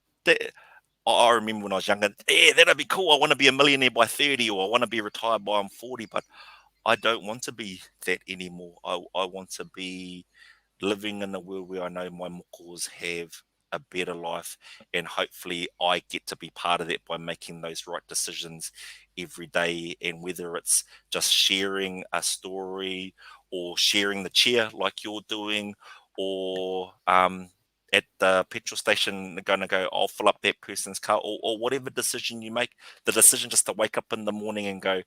I remember when I was younger, yeah, that'd be cool. I want to be a millionaire by 30, or I want to be retired by I'm 40, but I don't want to be that anymore. I want to be living in a world where I know my mokos have a better life, and hopefully I get to be part of that by making those right decisions every day. And whether it's just sharing a story or sharing the chair like you're doing, or at the petrol station going to go, I'll fill up that person's car, or whatever decision you make, the decision just to wake up in the morning and go,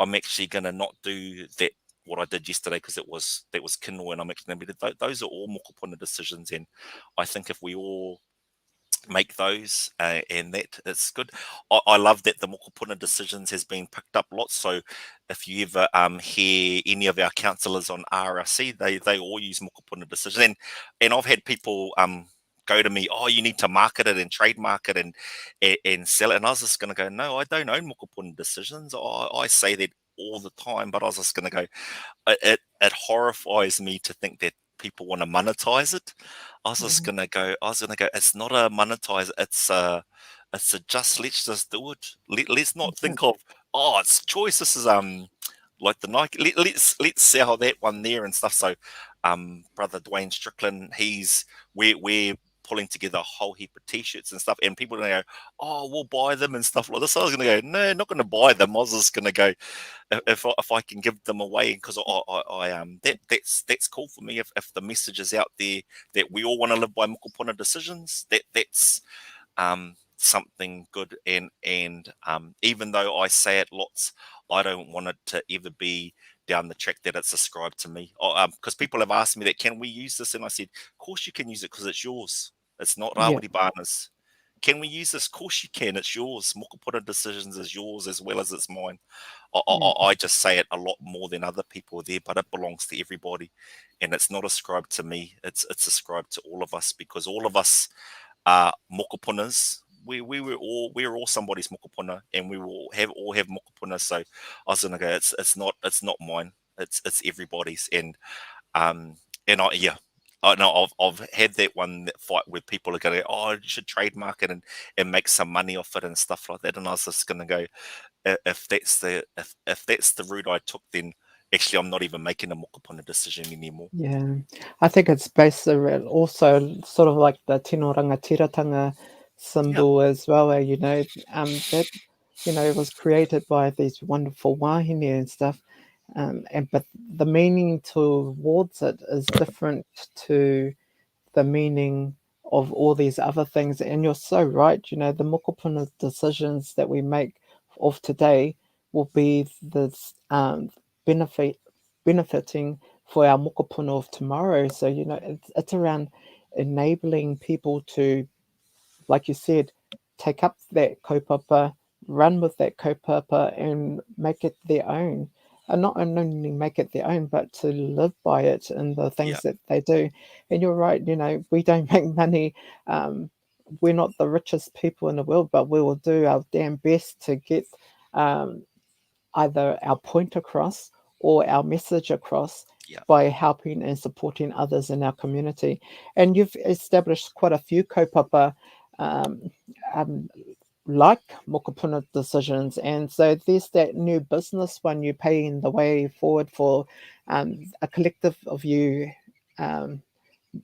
I'm actually going to not do that what I did yesterday because that was kino, and I'm actually going to be. Those are all mokopuna decisions, and I think if we all make those and that it's good. I love that the mokopuna decisions has been picked up lots. So if you ever hear any of our councillors on RRC, they all use mokopuna decisions, and I've had people go to me, oh, you need to market it and trademark it and sell it, and I was just going to go, no, I don't own mokopuna decisions. I say that all the time, but I was just going to go, it horrifies me to think that people want to monetize it. Mhm. I was gonna go, it's not a monetize, it's a just, let's just do it. Let's not Yeah, think of, oh, it's choice. This is like the Nike. Let's sell that one there and stuff. So brother Dwayne Strickland, we're pulling together a whole heap of t-shirts and stuff, and people are gonna go, oh, we'll buy them and stuff like this. So I was gonna go, no, not gonna buy them. I was just gonna go, if I can give them away, because that's cool for me. If the message is out there that we all want to live by mokopuna decisions, that's something good. And even though I say it lots, I don't want it to ever be down the track that it's ascribed to me. Because people have asked me that, can we use this? And I said, of course you can use it, because it's yours. It's not yeah, Rawiri Bhana's. Can we use this? Of course you can. It's yours. Mokopuna decisions is yours as well as it's mine. yeah, I just say it a lot more than other people there, but it belongs to everybody, and it's not ascribed to me. It's ascribed to all of us, because all of us mokopunas. We were all somebody's mokopuna, and we will all have mokopuna. So I was gonna go. It's not mine. It's everybody's. Um and I know I've had that fight where people are going, oh, you should trademark it and make some money off it and stuff like that. And I was just going to go, if that's the route I took, then actually I'm not even making a mokopuna decision anymore. Yeah, I think it's based around also sort of like the tino rangatiratanga Yeah, symbol as well, that was created by these wonderful wahine and stuff, and but the meaning towards it is different to the meaning of all these other things. And you're so right, the mokopuna decisions that we make of today will be this benefit benefiting for our mokopuna of tomorrow. So, it's around enabling people to, like you said, take up that kaupapa, run with that kaupapa, and make it their own. And not only make it their own, but to live by it and the yeah, things that they do. And you're right, we don't make money. Um, we're not the richest people in the world, but we will do our damn best to get um, either our point across or our message across yeah, by helping and supporting others in our community. And you've established quite a few kaupapa um, um, like mokopuna decisions. And so there's that new business one you're paying the way forward for, a collective of you, um,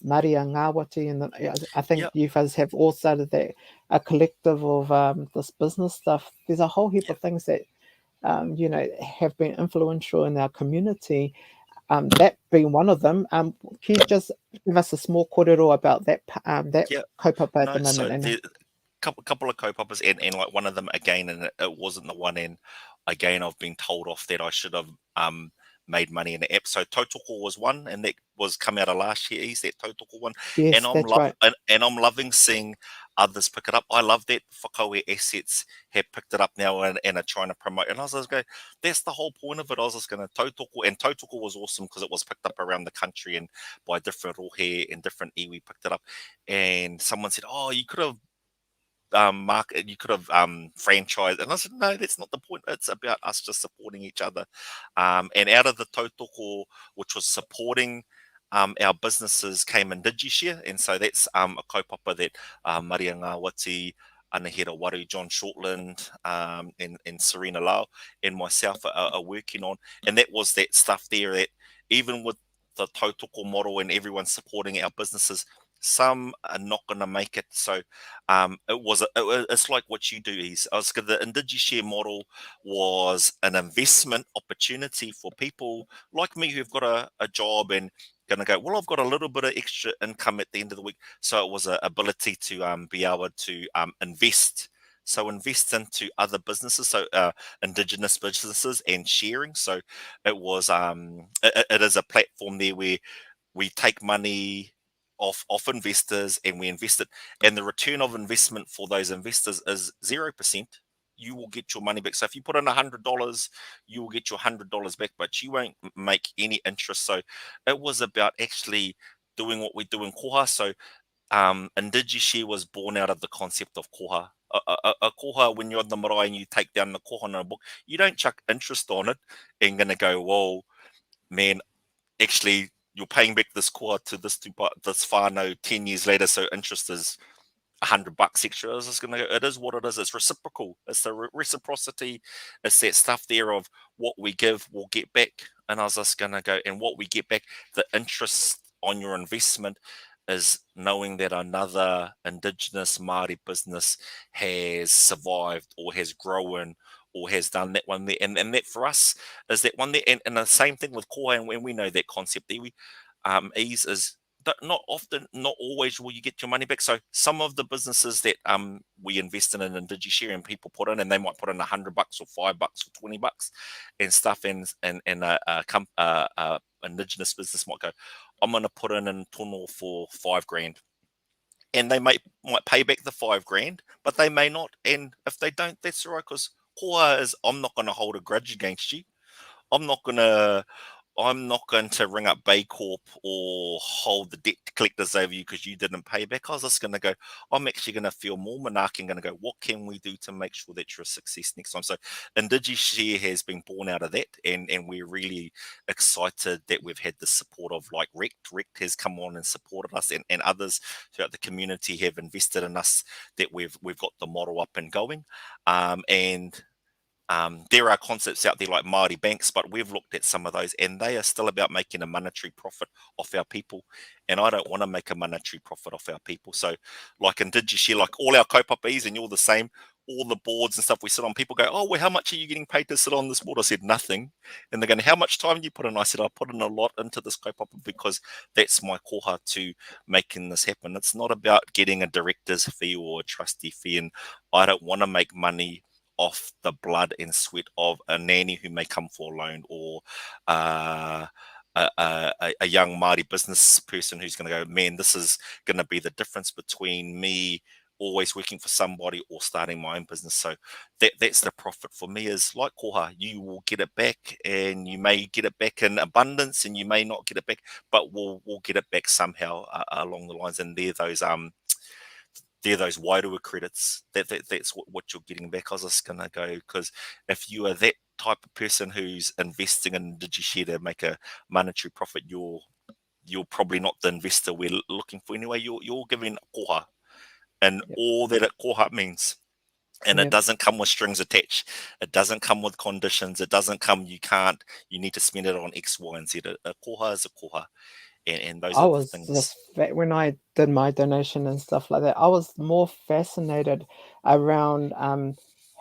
Maria Ngawati, and I think yeah, you guys have all started that a collective of this business stuff. There's a whole heap yeah, of things that have been influential in our community. That being one of them. Can you just give us a small korero about that yeah. kaupapa at the No, moment? so And the couple of co-poppers, and like one of them again, and it wasn't the one. And again, I've been told off that I should have made money in the app. So Tautoko was one, and that was come out of last year. Is that Tautoko one? And yes, that's right. I'm loving seeing others pick it up. I love that Whakaue Assets have picked it up now and are trying to promote. And I was just going, that's the whole point of it. I was just going to Tautoko, and Tautoko was awesome because it was picked up around the country and by different rohe and different iwi picked it up. And someone said, oh, you could have market, you could have franchised. And I said, no, that's not the point. It's about us just supporting each other. And out of the tautoko, which was supporting our businesses, came in DigiShare. And so that's a kaupapa that Maria Ngawati, Anahira Waru, John Shortland, and Serena Lau and myself are working on. And that was that stuff there that even with the tautoko model and everyone supporting our businesses, some are not going to make it. So it's like what you do is the IndigiShare model was an investment opportunity for people like me who've got a job and going to go, well, I've got a little bit of extra income at the end of the week. So it was an ability to be able to invest. So invest into other businesses, so indigenous businesses and sharing. So it is a platform there where we take money off investors and we invest it, and the return of investment for those investors is 0%. You will get your money back. So if you put in $100, you will get your $100 back, but you won't make any interest. So it was about actually doing what we do in koha. So IndigiShare was born out of the concept of koha. A koha, when you're on the marae and you take down the koha in a book, you don't chuck interest on it and going to go, well, man, actually you're paying back this koa to this whānau 10 years later, so interest is $100 extra. I was just gonna go, it is what it is. It's reciprocal. It's the reciprocity. It's that stuff there of what we give, we'll get back. And I was just gonna go, and what we get back, the interest on your investment is knowing that another Indigenous Māori business has survived or has grown or has done that one there. And that for us is that one there. And the same thing with koa, and when we know that concept there, ease is not often, not always will you get your money back. So some of the businesses that we invest in IndigiShare and people put in, and they might put in $100 or $5 or $20 and stuff, and Indigenous business might go, I'm going to put in tono for $5,000, and they might pay back the $5,000, but they may not. And if they don't, that's all right, because koa is, I'm not going to hold a grudge against you. I'm not going to I'm not going to ring up Bay Corp or hold the debt collectors over you because you didn't pay back. I was just going to go, I'm actually going to feel more manaki and going to go, what can we do to make sure that you're a success next time? So Indigishare has been born out of that, and we're really excited that we've had the support of like Rect. Rect has come on and supported us, and others throughout the community have invested in us, that we've got the model up and going. And there are concepts out there like Māori banks, but we've looked at some of those and they are still about making a monetary profit off our people. And I don't want to make a monetary profit off our people. So like in Digishare, like all our kaupapis, and you're the same, all the boards and stuff we sit on, people go, oh, well, how much are you getting paid to sit on this board? I said, nothing. And they're going, how much time do you put in? I said, I put in a lot into this kaupapa because that's my koha to making this happen. It's not about getting a director's fee or a trustee fee. And I don't want to make money off the blood and sweat of a nanny who may come for a loan, or a young Māori business person who's going to go, man, this is going to be the difference between me always working for somebody or starting my own business. So that's the profit for me, is like koha, you will get it back, and you may get it back in abundance and you may not get it back, but we'll get it back somehow along the lines. And they're those Wairua credits. That's what you're getting back. I was just going to go, because if you are that type of person who's investing in Digishare to make a monetary profit, you're probably not the investor we're looking for anyway. You're giving koha, and all that it koha means. And it doesn't come with strings attached. It doesn't come with conditions. It doesn't come, you need to spend it on X, Y, and Z. A koha is a koha. And those I are the was things. when I did my donation and stuff like that, I was more fascinated around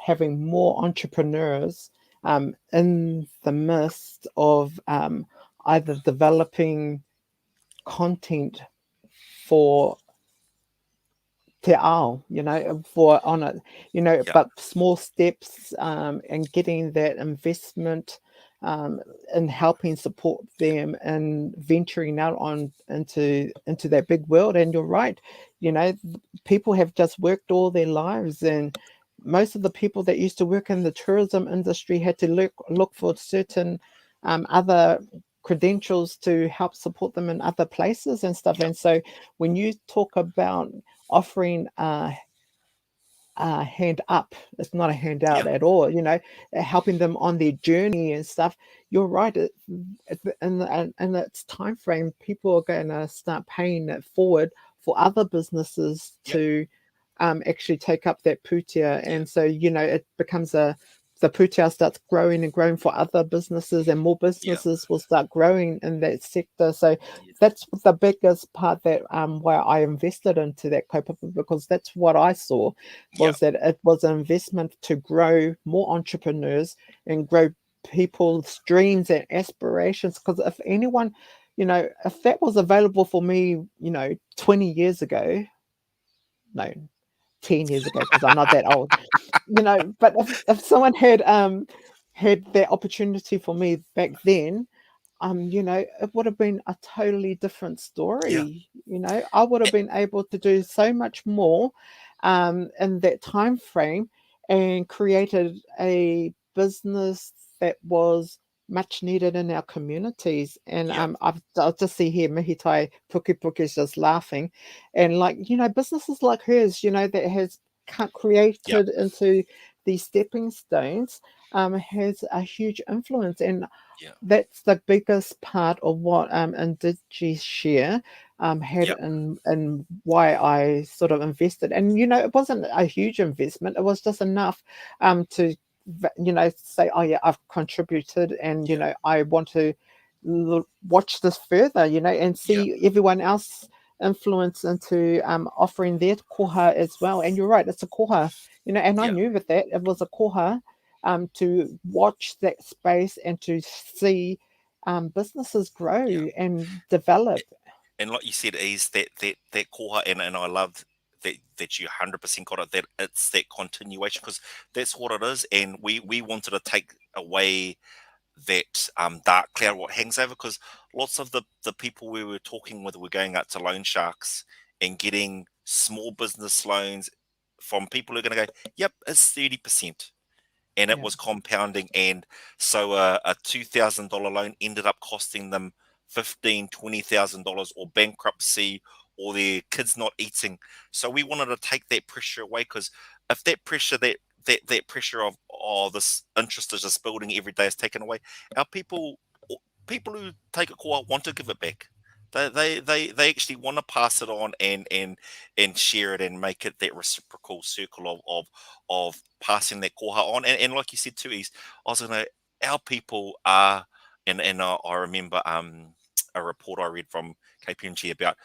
having more entrepreneurs in the midst of either developing content for te ao, for on it, Yeah, but small steps and getting that investment and helping support them and venturing out on into that big world. And you're right, people have just worked all their lives, and most of the people that used to work in the tourism industry had to look for certain other credentials to help support them in other places and stuff. yeah, And so when you talk about offering a hand up, it's not a handout yeah, at all, helping them on their journey and stuff. You're right. In its time frame, people are going to start paying it forward for other businesses yeah, to actually take up that putia. yeah, And so, it becomes the putia starts growing and growing for other businesses, and more yeah, businesses will start growing in that sector. So yeah, that's the biggest part that why I invested into that kaupapa, because that's what I saw, yeah, was that it was an investment to grow more entrepreneurs and grow people's dreams and aspirations. Because if anyone, if that was available for me, 20 years ago, no, 10 years ago, because I'm not that old, but if someone had that opportunity for me back then, it would have been a totally different yeah, story. I would have been able to do so much more in that time frame, and created a business that was much needed in our communities. And yeah, I'll just see here, Mihitai Puki Puki is just laughing. And businesses like hers, that has yeah, created into these stepping stones, has a huge influence. And yeah, that's the biggest part of what Indigishare had yeah, in why I sort of invested. And it wasn't a huge investment. It was just enough to say, oh yeah, I've contributed, and yeah, I want to watch this further, and yeah, see everyone else influence into offering their koha as well. And you're right, it's a koha, and I yeah, knew with that it was a koha, to watch that space and to see businesses yeah. grow and develop. And like you said, is that koha, and I love that you 100% got it. That it's that continuation, because that's what it is. And we wanted to take away that dark cloud what hangs over, because lots of the people we were talking with were going out to loan sharks and getting small business loans from people who are going to go, yep, it's 30%. and it Yeah. was compounding. And so a $2,000 loan ended up costing them $15,000, $20,000, or bankruptcy, or their kids not eating. So we wanted to take that pressure away, because if that pressure, that pressure of, oh, this interest is just building every day, is taken away, our people who take a call want to give it back. They actually want to pass it on, and share it, and make it that reciprocal circle of passing that koha on. And like you said too, is I was gonna our people are, and I remember a report I read from KPMG about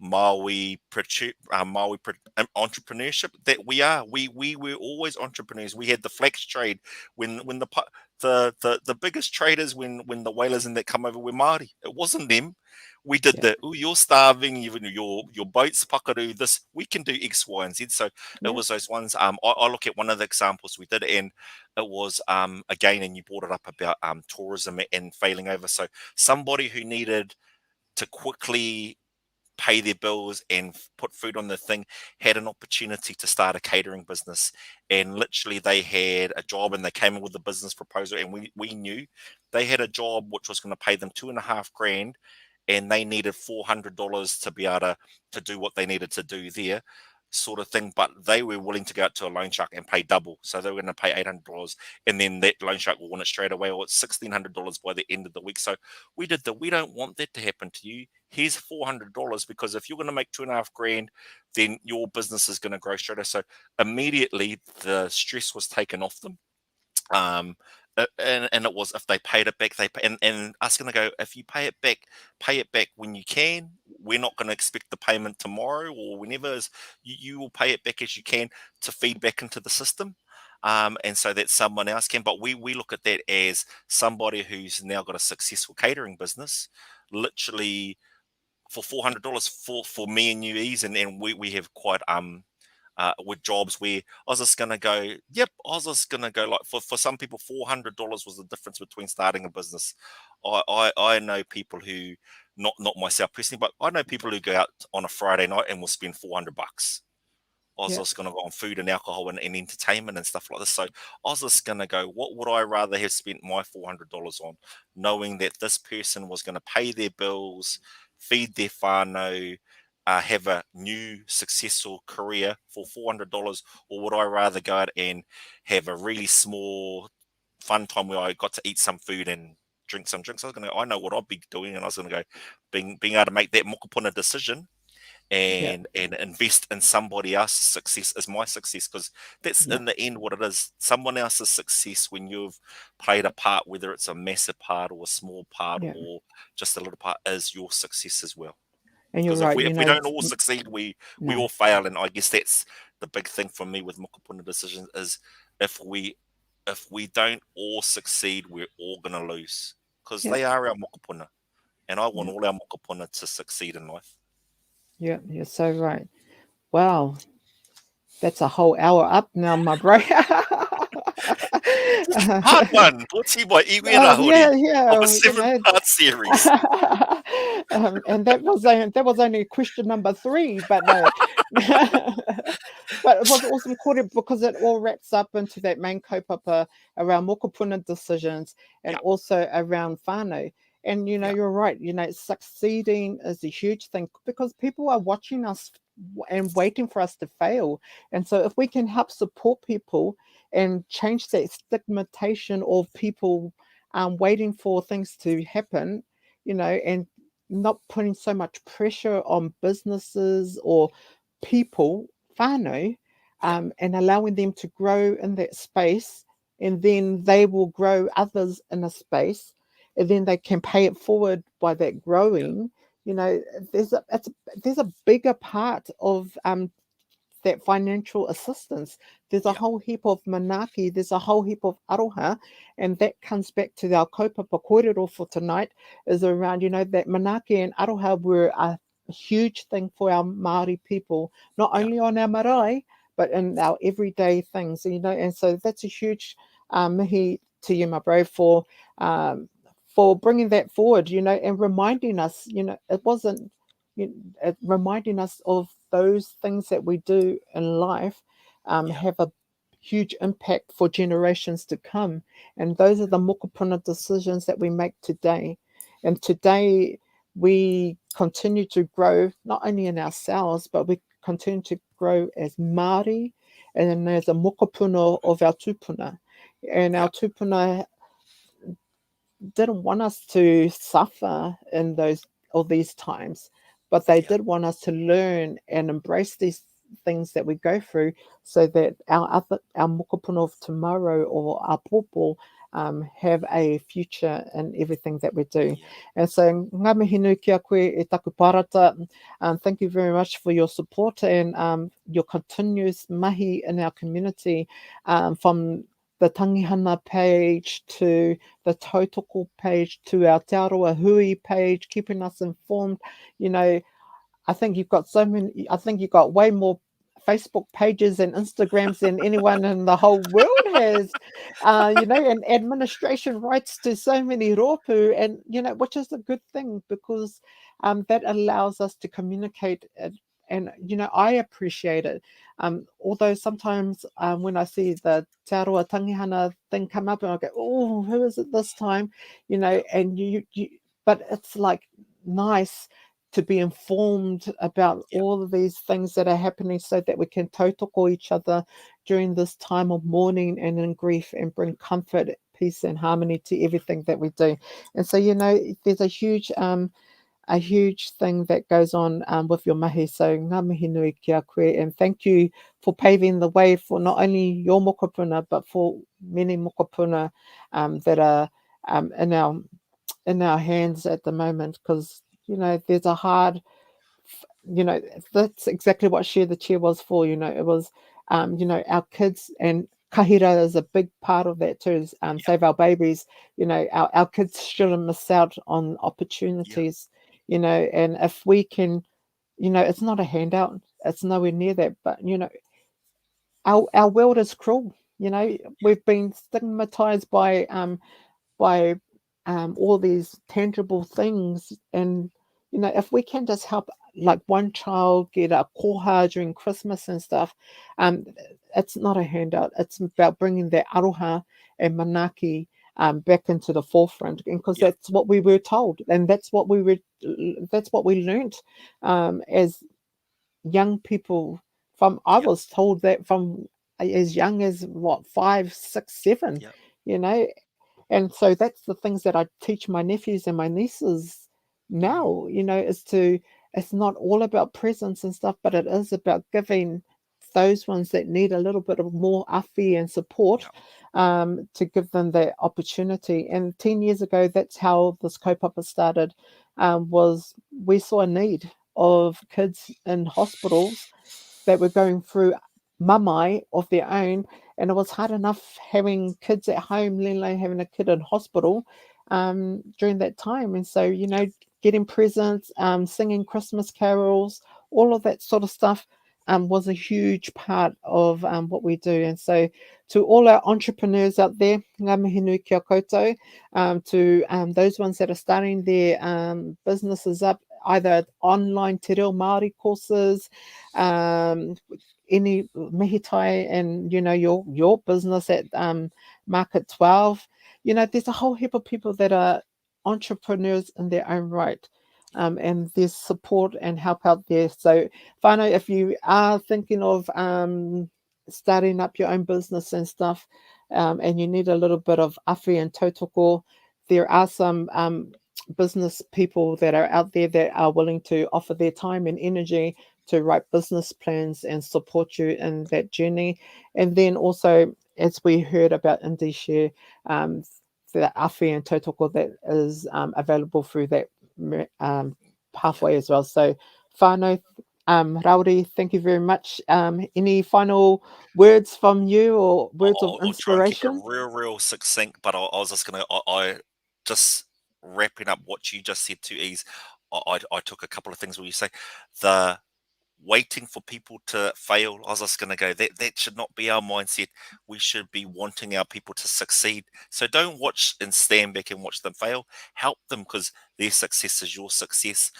entrepreneurship, that we were always entrepreneurs. We had the flax trade when the biggest traders, when the whalers and that come over, were Māori. It wasn't them. We did Yeah. the, oh, you're starving, even your boat's pakaru, this, we can do X, Y, and Z. So it Yeah. was those ones. I look at one of the examples we did, and it was again, and you brought it up about tourism and failing over. So somebody who needed to quickly pay their bills and put food on the thing had an opportunity to start a catering business. And literally they had a job, and they came in with a business proposal, and we knew they had a job which was going to pay them 2.5 grand, and they needed $400 to be able to do what they needed to do there, sort of thing. But they were willing to go out to a loan shark and pay double. So they were going to pay $800, and then that loan shark will want it straight away, or it's $1,600 by the end of the week. So we don't want that to happen to you. Here's $400, because if you're going to make 2.5 grand, then your business is going to grow straight away. So immediately the stress was taken off them. And it was, if they paid it back, and us going to go, if you pay it back when you can. We're not going to expect the payment tomorrow or whenever. You will pay it back as you can, to feed back into the system. And so that someone else can. But we look at that as somebody who's now got a successful catering business, literally for $400 for me and you, ease, and we have quite with jobs where I was just gonna go, like, for some people, $400 was the difference between starting a business. I know people who, not myself personally, but I know people who go out on a Friday night and will spend $400. I was Yeah. just going to go on food and alcohol and entertainment and stuff like this. So I was just going to go, what would I rather have spent my $400 on, knowing that this person was going to pay their bills, feed their whānau, have a new successful career for $400, or would I rather go out and have a really small fun time where I got to eat some food and drink some drinks? I know what I'd be doing, and I was going to go, being able to make that mokopuna decision, Yeah. and invest in somebody else's success as my success, because that's Yeah. in the end what it is. Someone else's success, when you've played a part, whether it's a massive part or a small part Yeah. or just a little part, is your success as well. And you're Because if right. we don't all succeed, we No. all fail. And I guess that's the big thing for me with mokopuna decisions, is if we don't all succeed, we're all gonna lose, because Yeah. they are our mokopuna, and I want Yeah. all our mokopuna to succeed in life. Yeah. You're so right. Wow. That's a whole hour up now, my bro. Part one, brought to you by Iwi and Hapu, Yeah, of a yeah, 7-part series. and that was only question number 3, but no. But it was awesome, Kore, because it all wraps up into that main kaupapa around mokopuna decisions and Yeah, also around whānau. And yeah, you're right. Succeeding is a huge thing, because people are watching us and waiting for us to fail. And so, if we can help support people and change that stigmatization of people waiting for things to happen, and not putting so much pressure on businesses or people, whānau, yeah, and allowing them to grow in that space, and then they will grow others in a space, and then they can pay it forward by that yeah, growing. You know, there's a bigger part of that financial assistance. There's a yeah, whole heap of manaki, there's a whole heap of aroha, and that comes back to our kaupapa korero for tonight, is around, that manaki and aroha were a huge thing for our Māori people, not yeah, only on our marae, but in our everyday things, and so that's a huge mihi to you, my bro, for bringing that forward, and reminding us, it wasn't, reminding us of those things that we do in life yeah, have a huge impact for generations to come. And those are the mokopuna decisions that we make today. And today we continue to grow, not only in ourselves, but we continue to grow as Māori and as a mokopuna of our tupuna. And our tupuna didn't want us to suffer in these times, but they did want us to learn and embrace these things that we go through, so that our mokopuna of tomorrow, or our popo, have a future in everything that we do. And so, ngā mihi nui ki a koe e taku parata. Thank you very much for your support and your continuous mahi in our community, from the Tangihana page to the Tautoko page to our Te Aroa Hui page, keeping us informed. You know, I think you've got way more Facebook pages and Instagrams than anyone in the whole world has, and administration rights to so many rōpū, and, which is a good thing, because that allows us to communicate. And, I appreciate it. Although sometimes when I see the Te Aroa Tangihana thing come up, and I go, oh, who is it this time? And but it's like nice to be informed about all of these things that are happening, so that we can tautoko each other during this time of mourning and in grief, and bring comfort, peace and harmony to everything that we do. And so, there's a huge thing that goes on with your mahi. So ngā mihi nui ki a koe, and thank you for paving the way for not only your mokopuna, but for many mokopuna that are in our hands at the moment, because there's a hard, that's exactly what Share the Chair was for. It was our kids, and kahira is a big part of that too. Save our babies. Our kids shouldn't miss out on opportunities. And if we can, it's not a handout, it's nowhere near that, but our world is cruel. We've been stigmatized by all these tangible things, and if we can just help, like one child get a koha during Christmas and stuff, it's not a handout. It's about bringing that aroha and manaki back into the forefront, because that's what we were told, and that's what we learned as young people. I was told that from as young as 5, 6, 7, and so that's the things that I teach my nephews and my nieces now. It's not all about presents and stuff, but it is about giving those ones that need a little bit of more awhi and support, to give them that opportunity. And 10 years ago, that's how this kaupapa started. Was we saw a need of kids in hospitals that were going through mamai of their own, and it was hard enough having kids at home, let alone having a kid in hospital during that time. And so, getting presents, singing Christmas carols, all of that sort of stuff was a huge part of what we do. And so, to all our entrepreneurs out there, ngā mihi nui kia koutou, to those ones that are starting their businesses up, either online te reo Māori courses, any mihitai, and your business at Market 12. There's a whole heap of people that are entrepreneurs in their own right, and there's support and help out there. So whānau, if you are thinking of starting up your own business and stuff, and you need a little bit of awhi and tautoko, there are some business people that are out there that are willing to offer their time and energy to write business plans and support you in that journey. And then also, as we heard about Indishare, the awhi and tautoko that is available through that pathway as well. So whānau, Rawiri, thank you very much. Any final words from you, or words of inspiration? I'll try and keep it real succinct, but I was just going to, I just wrapping up what you just said to Ease, I took a couple of things where you say, the waiting for people to fail. I was just going to go, that should not be our mindset. We should be wanting our people to succeed. So don't watch and stand back and watch them fail. Help them, because their success is your success.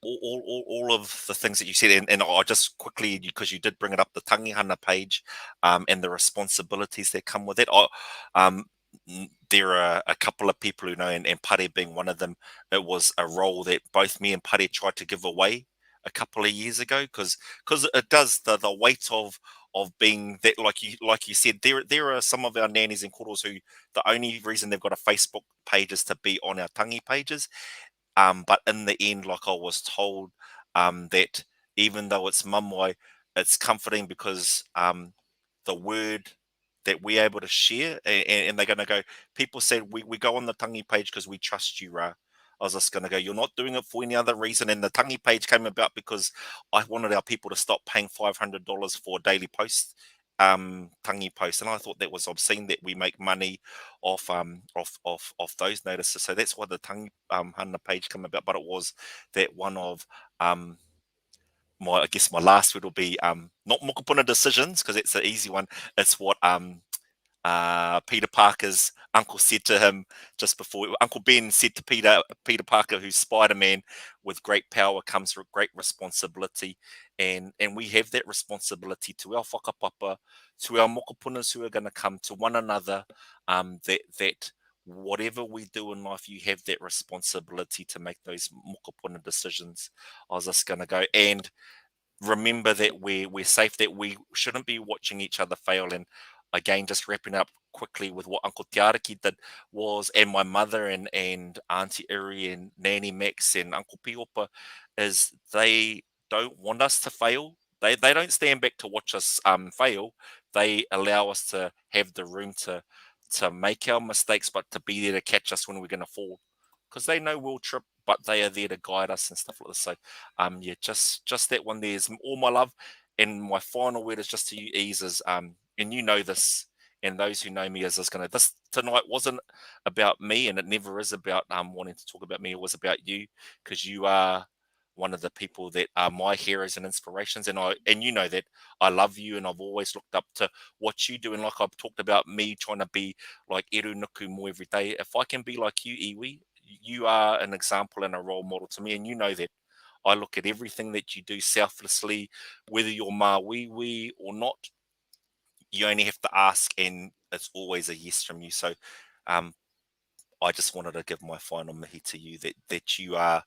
all of the things that you said, and I just quickly, because you did bring it up, the tangihana page, and the responsibilities that come with it. There are a couple of people who know, and Pare being one of them. It was a role that both me and Pare tried to give away a couple of years ago, because it does the weight of being that, like you said, there are some of our nannies and koros who the only reason they've got a Facebook page is to be on our tangi pages. But in the end, like I was told, that even though it's mamwai, it's comforting because the word that we're able to share, and they're going to go, people said, we go on the tangi page because we trust you, Ra. I was just going to go, you're not doing it for any other reason. And the tangi page came about because I wanted our people to stop paying $500 for daily posts, tangi posts, and I thought that was obscene that we make money off those notices. So that's why the tangi hana page came about. But it was that one of I guess my last word will be not mokopuna decisions, because it's an easy one. It's what Peter Parker's uncle said to him just before. Uncle Ben said to Peter Parker, who's Spider-Man, with great power comes great responsibility, and we have that responsibility to our whakapapa, to our mokopunas who are going to come, to one another, that whatever we do in life, you have that responsibility to make those mokopuna decisions. I was just going to go, and remember that we're safe, that we shouldn't be watching each other fail. And again, just wrapping up quickly with what Uncle Tiaraki did was, and my mother and Auntie Iri and Nanny Max and Uncle Piopa, is they don't want us to fail. They don't stand back to watch us fail. They allow us to have the room to make our mistakes, but to be there to catch us when we're going to fall, because they know we'll trip, but they are there to guide us and stuff like this. So, yeah, just that one. There's all my love, and my final word is just to you, Ease, is and you know this, and those who know me is just gonna. This tonight wasn't about me, and it never is about wanting to talk about me. It was about you, because you are one of the people that are my heroes and inspirations, and you know that I love you, and I've always looked up to what you do. And like I've talked about me trying to be like Eru Nuku more every day. If I can be like you, Iwi, you are an example and a role model to me, and you know that I look at everything that you do selflessly, whether you're Mawiwi or not. You only have to ask, and it's always a yes from you. So, I just wanted to give my final mihi to you, that you are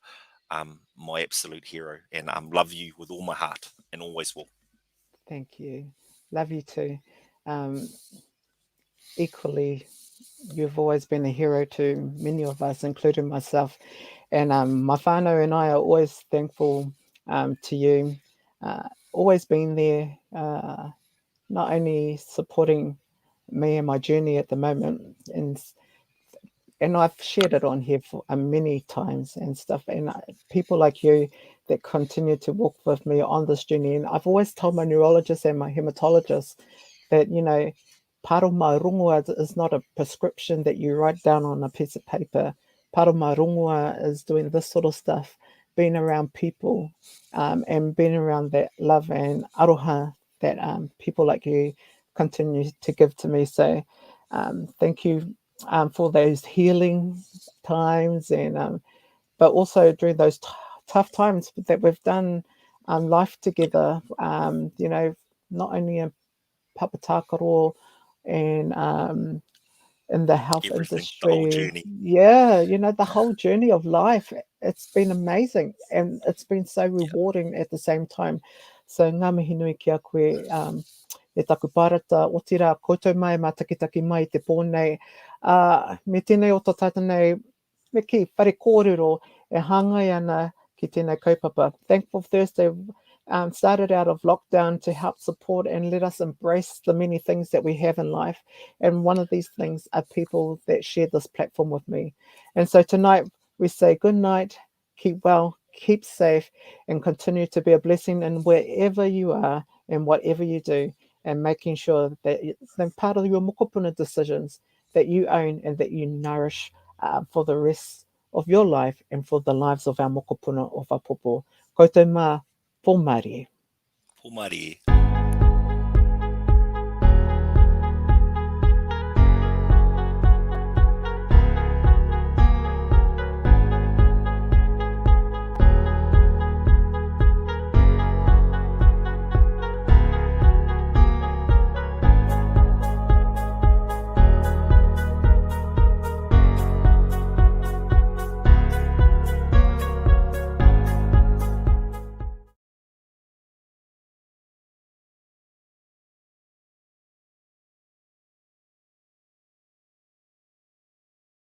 my absolute hero, and love you with all my heart, and always will. Thank you. Love you too. Um, Equally, you've always been a hero to many of us, including myself. And my whānau and I are always thankful to you. Always been there, not only supporting me and my journey at the moment, and I've shared it on here for many times and stuff. And people like you that continue to walk with me on this journey. And I've always told my neurologist and my hematologist that, paro marungua is not a prescription that you write down on a piece of paper. Paro marungua is doing this sort of stuff, being around people, and being around that love and aroha that people like you continue to give to me. So thank you for those healing times, and but also during those tough times that we've done life together. Not only in Papatakaro and in the health Everything, the whole industry. journey. Yeah, the whole journey of life. It's been amazing, and it's been so Yeah, rewarding at the same time. So ngā mihi nui ki a koe, e taku parata, o tira koutou mai, mā takitaki mai te pōnei. Me tēnei o tō tata nei, me ki whare kōrero e hāngai ana ki tēnei kaupapa. Thankful Thursday started out of lockdown to help support and let us embrace the many things that we have in life. And one of these things are people that share this platform with me. And so tonight we say good night, keep well, keep safe, and continue to be a blessing in wherever you are and whatever you do, and making sure that it's part of your mokopuna decisions that you own and that you nourish for the rest of your life and for the lives of our mokopuna o Whapopo. Koutou mā, pō Mārie. Pō Mārie.